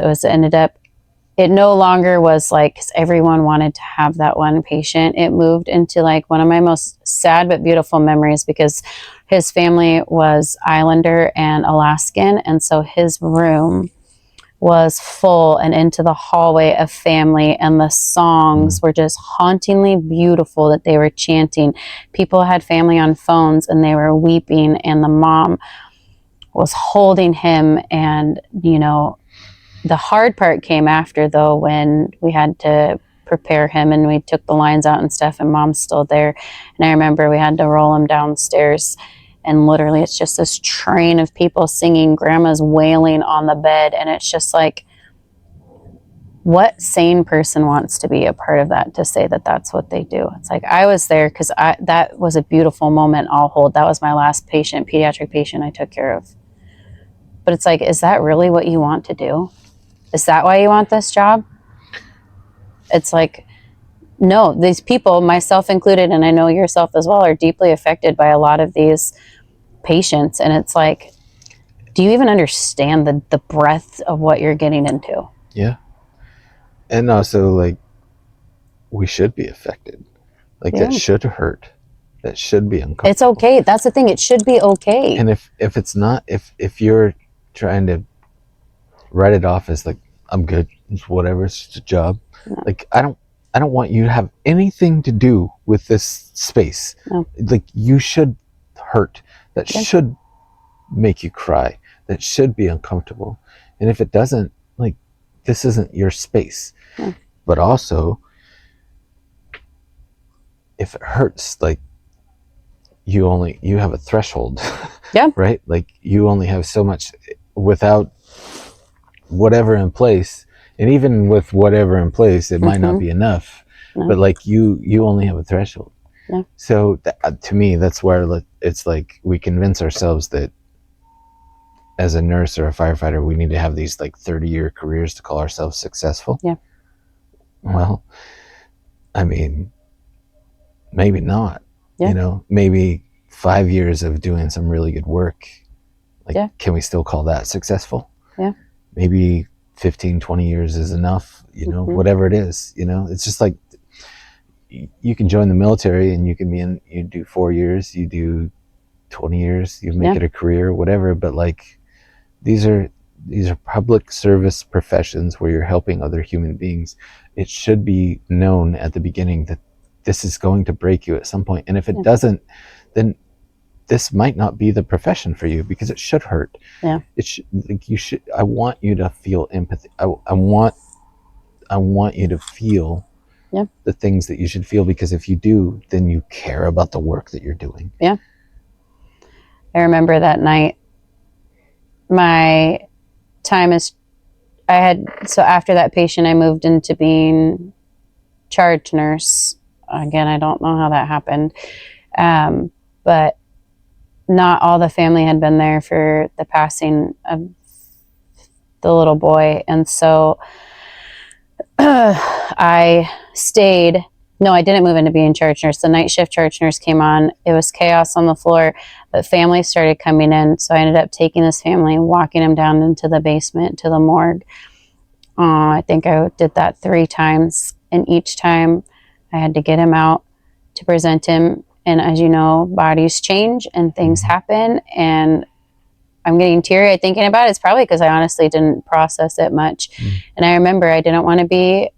Speaker 2: it no longer was like, 'cause everyone wanted to have that one patient. It moved into like one of my most sad but beautiful memories, because his family was Islander and Alaskan. And so his room was full and into the hallway of family, and the songs were just hauntingly beautiful that they were chanting. People had family on phones and they were weeping, and the mom was holding him. And, you know, the hard part came after, though, when we had to prepare him and we took the lines out and stuff, and mom's still there. And I remember we had to roll him downstairs, and literally it's just this train of people singing, grandma's wailing on the bed. And it's just like, what sane person wants to be a part of that, to say that that's what they do? It's like, I was there because that was a beautiful moment I'll hold. That was my last patient, pediatric patient I took care of. But it's like, is that really what you want to do? Is that why you want this job? It's like, no, these people, myself included, and I know yourself as well, are deeply affected by a lot of these patients. And it's like, do you even understand the breadth of what you're getting into?
Speaker 3: Yeah. And also, like, we should be affected. Like, that should hurt. That should be uncomfortable.
Speaker 2: It's okay. That's the thing. It should be okay.
Speaker 3: And if it's not, if you're trying to write it off as like, I'm good, it's whatever, it's just a job. No. Like, I don't want you to have anything to do with this space. No. Like, you should hurt. That should make you cry. That should be uncomfortable. And if it doesn't, like, this isn't your space. No. But also, if it hurts, like, you have a threshold. Yeah. Right? Like, you only have so much without whatever in place. And even with whatever in place, it might not be enough. No. But like, you only have a threshold.
Speaker 2: Yeah.
Speaker 3: So to me, that's where it's like we convince ourselves that as a nurse or a firefighter, we need to have these like 30-year careers to call ourselves successful.
Speaker 2: Yeah.
Speaker 3: Well, I mean, maybe not.
Speaker 2: Yeah.
Speaker 3: You know, maybe 5 years of doing some really good work. Like,
Speaker 2: Yeah.
Speaker 3: can we still call that successful?
Speaker 2: Yeah.
Speaker 3: Maybe 15, 20 years is enough, you know, whatever it is, you know. It's just like you can join the military and you can be in, you do 4 years, you do 20 years, you make it a career, whatever. But like, these are public service professions where you're helping other human beings. It should be known at the beginning that this is going to break you at some point. And if it doesn't, then this might not be the profession for you, because it should hurt.
Speaker 2: Yeah.
Speaker 3: It should, like, you should, I want you to feel empathy. I want you to feel the things that you should feel, because if you do, then you care about the work that you're doing.
Speaker 2: Yeah. I remember that night, my time so after that patient, I moved into being charge nurse. Again, I don't know how that happened. But not all the family had been there for the passing of the little boy. And so I stayed. No, I didn't move into being charge nurse. The night shift charge nurse came on. It was chaos on the floor, but families started coming in. So I ended up taking this family and walking them down into the basement to the morgue. I think I did that 3 times. And each time I had to get him out to present him. And as you know, bodies change and things happen. And I'm getting teary-eyed thinking about it. It's probably because I honestly didn't process it much. And I remember I didn't want to be,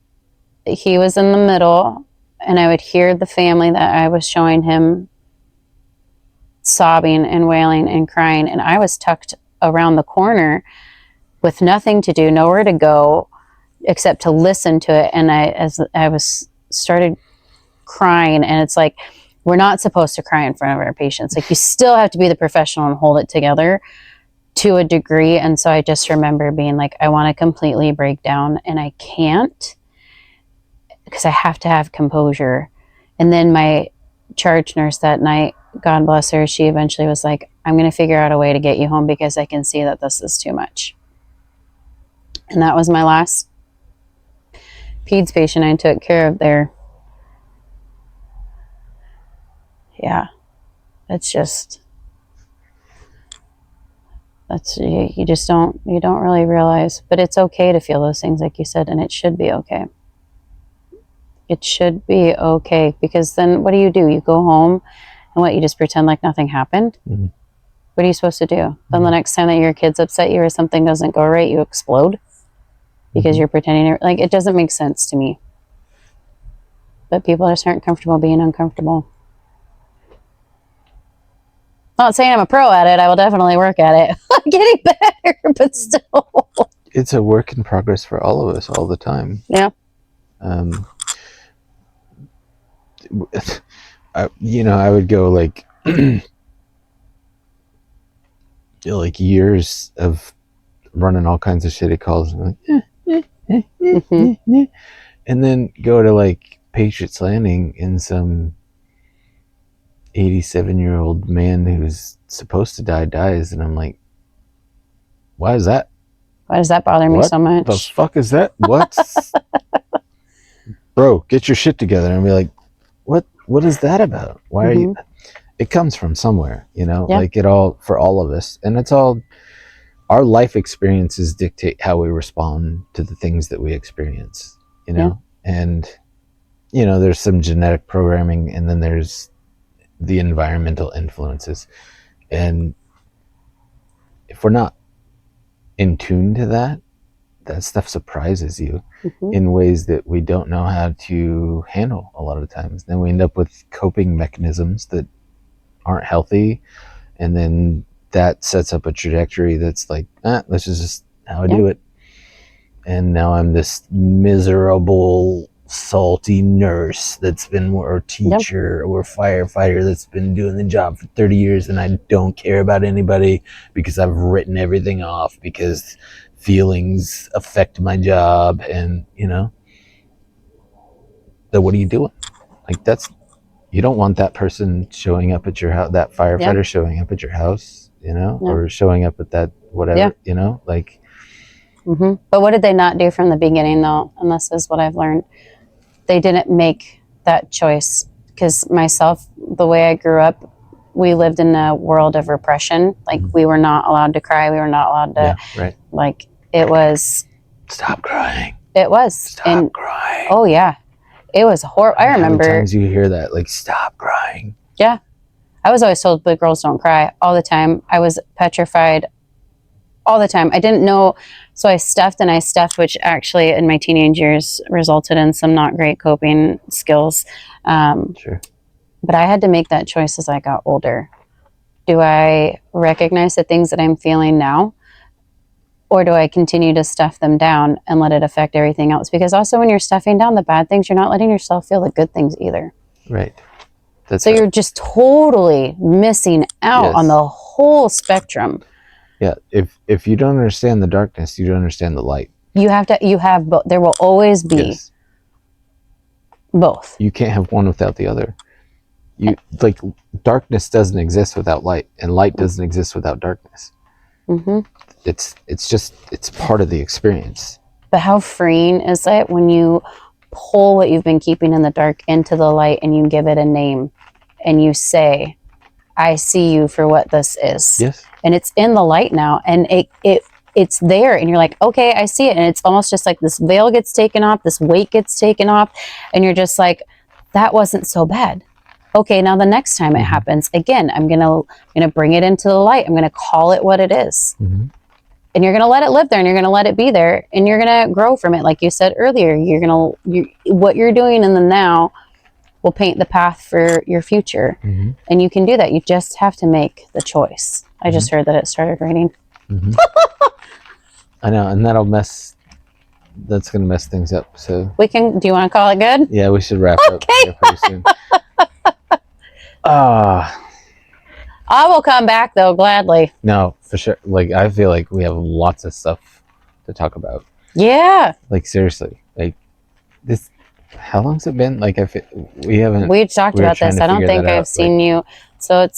Speaker 2: he was in the middle, and I would hear the family that I was showing him sobbing and wailing and crying. And I was tucked around the corner with nothing to do, nowhere to go except to listen to it. And I started crying, and it's like, we're not supposed to cry in front of our patients. Like, you still have to be the professional and hold it together to a degree. And so I just remember being like, I want to completely break down, and I can't, because I have to have composure. And then my charge nurse that night, God bless her, she eventually was like, I'm going to figure out a way to get you home, because I can see that this is too much. And that was my last peds patient I took care of there. Yeah, it's just, you don't really realize, but it's okay to feel those things, like you said, and it should be okay. It should be okay, because then what do? You go home and you just pretend like nothing happened? What are you supposed to do? Then the next time that your kid's upset you or something doesn't go right, you explode because you're pretending, like, it doesn't make sense to me. But people just aren't comfortable being uncomfortable. Not saying I'm a pro at it. I will definitely work at it. I'm getting better, but still.
Speaker 3: It's a work in progress for all of us all the time.
Speaker 2: Yeah.
Speaker 3: I would go like like years of running all kinds of shitty calls and and then go to like Patriots Landing, and some 87-year-old man who's supposed to die dies, and I'm like, why does that
Speaker 2: bother me so much?
Speaker 3: The fuck is that? What? Bro, get your shit together. And be like, what is that about? Why are you? It comes from somewhere, like it all, for all of us. And it's all, our life experiences dictate how we respond to the things that we experience, and, there's some genetic programming, and then there's the environmental influences. And if we're not in tune to that stuff surprises you in ways that we don't know how to handle a lot of times. Then we end up with coping mechanisms that aren't healthy, and then that sets up a trajectory that's like, this is just how I do it. And now I'm this miserable, salty nurse or teacher or firefighter that's been doing the job for 30 years, and I don't care about anybody because I've written everything off because feelings affect my job. And so what are you doing? Like, that's you don't want that person showing up at your house, that firefighter showing up at your house, you know, or showing up at that whatever, you know, like.
Speaker 2: But what did they not do from the beginning, though? And this is what I've learned. They didn't make that choice. Because myself, the way I grew up, we lived in a world of repression. Like, we were not allowed to cry. We were not allowed to, like, it was.
Speaker 3: Stop crying.
Speaker 2: It was.
Speaker 3: Stop crying.
Speaker 2: Oh, yeah. It was horrible. I remember.
Speaker 3: How many times you hear that? Like, stop crying. Yeah.
Speaker 2: I was always told, but girls don't cry all the time. I was petrified all the time. I didn't know. So I stuffed, which actually in my teenage years resulted in some not great coping skills.
Speaker 3: Sure.
Speaker 2: But I had to make that choice as I got older. Do I recognize the things that I'm feeling now? Or do I continue to stuff them down and let it affect everything else? Because also when you're stuffing down the bad things, you're not letting yourself feel the good things either.
Speaker 3: Right.
Speaker 2: So you're just totally missing out on the whole spectrum.
Speaker 3: Yeah. If you don't understand the darkness, you don't understand the light.
Speaker 2: You have both. There will always be both.
Speaker 3: You can't have one without the other. Like, darkness doesn't exist without light, and light doesn't exist without darkness. It's part of the experience.
Speaker 2: But how freeing is it when you pull what you've been keeping in the dark into the light and you give it a name and you say, I see you for what this is.
Speaker 3: Yes.
Speaker 2: And it's in the light now, and it's there, and you're like, okay, I see it. And it's almost just like this veil gets taken off, this weight gets taken off, and you're just like, that wasn't so bad. Okay, now the next time it happens, again, I'm gonna bring it into the light. I'm gonna call it what it is. And you're gonna let it live there, and you're gonna let it be there, and you're gonna grow from it. Like you said earlier, what you're doing in the now will paint the path for your future. And you can do that. You just have to make the choice. I just heard that it started raining.
Speaker 3: I know, and that's going to mess things up. So
Speaker 2: do you want to call it good?
Speaker 3: Yeah, we should wrap up here pretty soon.
Speaker 2: I will come back though, gladly.
Speaker 3: No, for sure. Like, I feel like we have lots of stuff to talk about.
Speaker 2: Yeah.
Speaker 3: Like, seriously, like this. How long's it been? Like,
Speaker 2: We've talked about this. I don't think I've seen you. So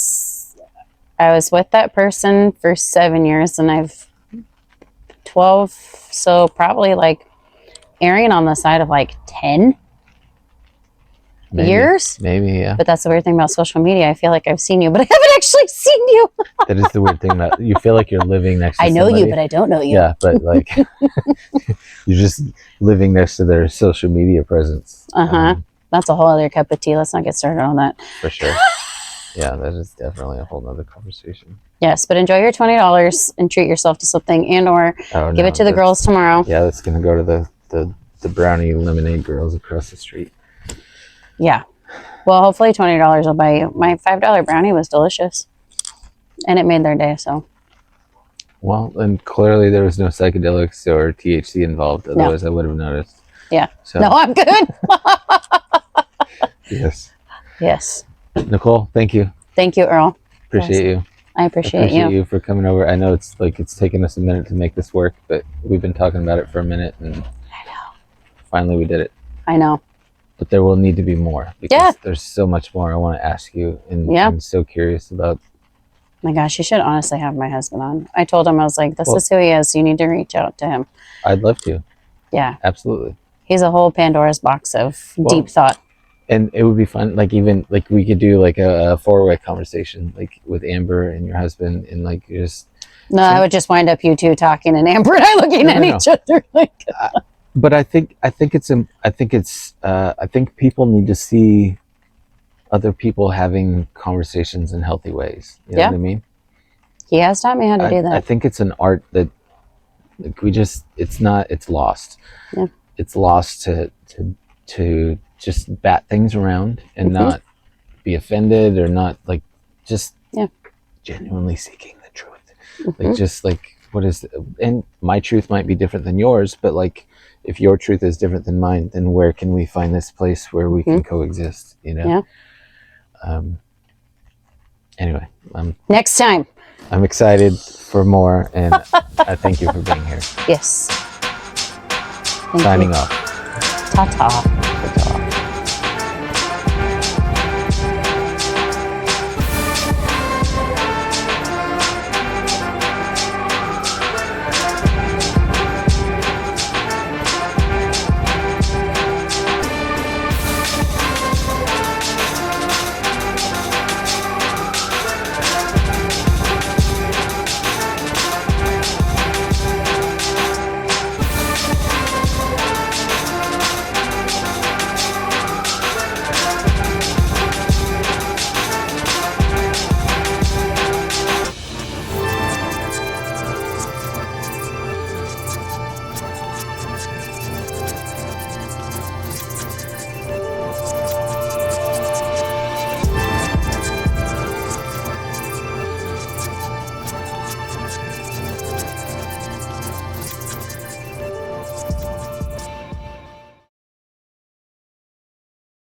Speaker 2: I was with that person for 7 years, and I've 12. So probably like erring on the side of like 10 years.
Speaker 3: Maybe, yeah.
Speaker 2: But that's the weird thing about social media. I feel like I've seen you, but I haven't actually seen you.
Speaker 3: That is the weird thing about you feel like you're living next to
Speaker 2: I know
Speaker 3: somebody.
Speaker 2: you, but I don't know you.
Speaker 3: Yeah, but like you're just living next to their social media presence.
Speaker 2: That's a whole other cup of tea. Let's not get started on that.
Speaker 3: For sure. Yeah, that is definitely a whole nother conversation.
Speaker 2: Yes, but enjoy your $20 and treat yourself to something, or give it to the girls tomorrow.
Speaker 3: Yeah, that's gonna go to the brownie lemonade girls across the street.
Speaker 2: Yeah. Well, hopefully $20 will buy you. My $5 brownie was delicious. And it made their day, so.
Speaker 3: Well, and clearly there was no psychedelics or THC involved. Otherwise, I would have noticed.
Speaker 2: Yeah.
Speaker 3: So.
Speaker 2: No, I'm good.
Speaker 3: Yes.
Speaker 2: Yes.
Speaker 3: Nicole, thank you.
Speaker 2: Thank you, Earl.
Speaker 3: Appreciate you.
Speaker 2: I appreciate
Speaker 3: you for coming over. I know it's taken us a minute to make this work, but we've been talking about it for a minute, and
Speaker 2: I know.
Speaker 3: Finally we did it.
Speaker 2: I know.
Speaker 3: But there will need to be more, because there's so much more I want to ask you, and I'm so curious about.
Speaker 2: My gosh, you should honestly have my husband on. I told him, I was like, this is who he is. You need to reach out to him.
Speaker 3: I'd love to.
Speaker 2: Yeah.
Speaker 3: Absolutely.
Speaker 2: He's a whole Pandora's box of deep thought.
Speaker 3: And it would be fun, like, even like we could do like a 4-way conversation, like with Amber and your husband, and like just.
Speaker 2: No, I would just wind up you two talking, and Amber and I looking at each other like.
Speaker 3: But I think people need to see other people having conversations in healthy ways. You know what I mean?
Speaker 2: He has taught me how to do that.
Speaker 3: I think it's an art that, like, it's lost.
Speaker 2: Yeah.
Speaker 3: It's lost to just bat things around and not be offended, or not like just genuinely seeking the truth. Like, just like, what is and my truth might be different than yours, but like, if your truth is different than mine, then where can we find this place where we can coexist, you know? Yeah. Anyway,
Speaker 2: next time.
Speaker 3: I'm excited for more, and I thank you for being here.
Speaker 2: Yes.
Speaker 3: Signing off.
Speaker 2: Ta-ta.
Speaker 3: Ta-ta.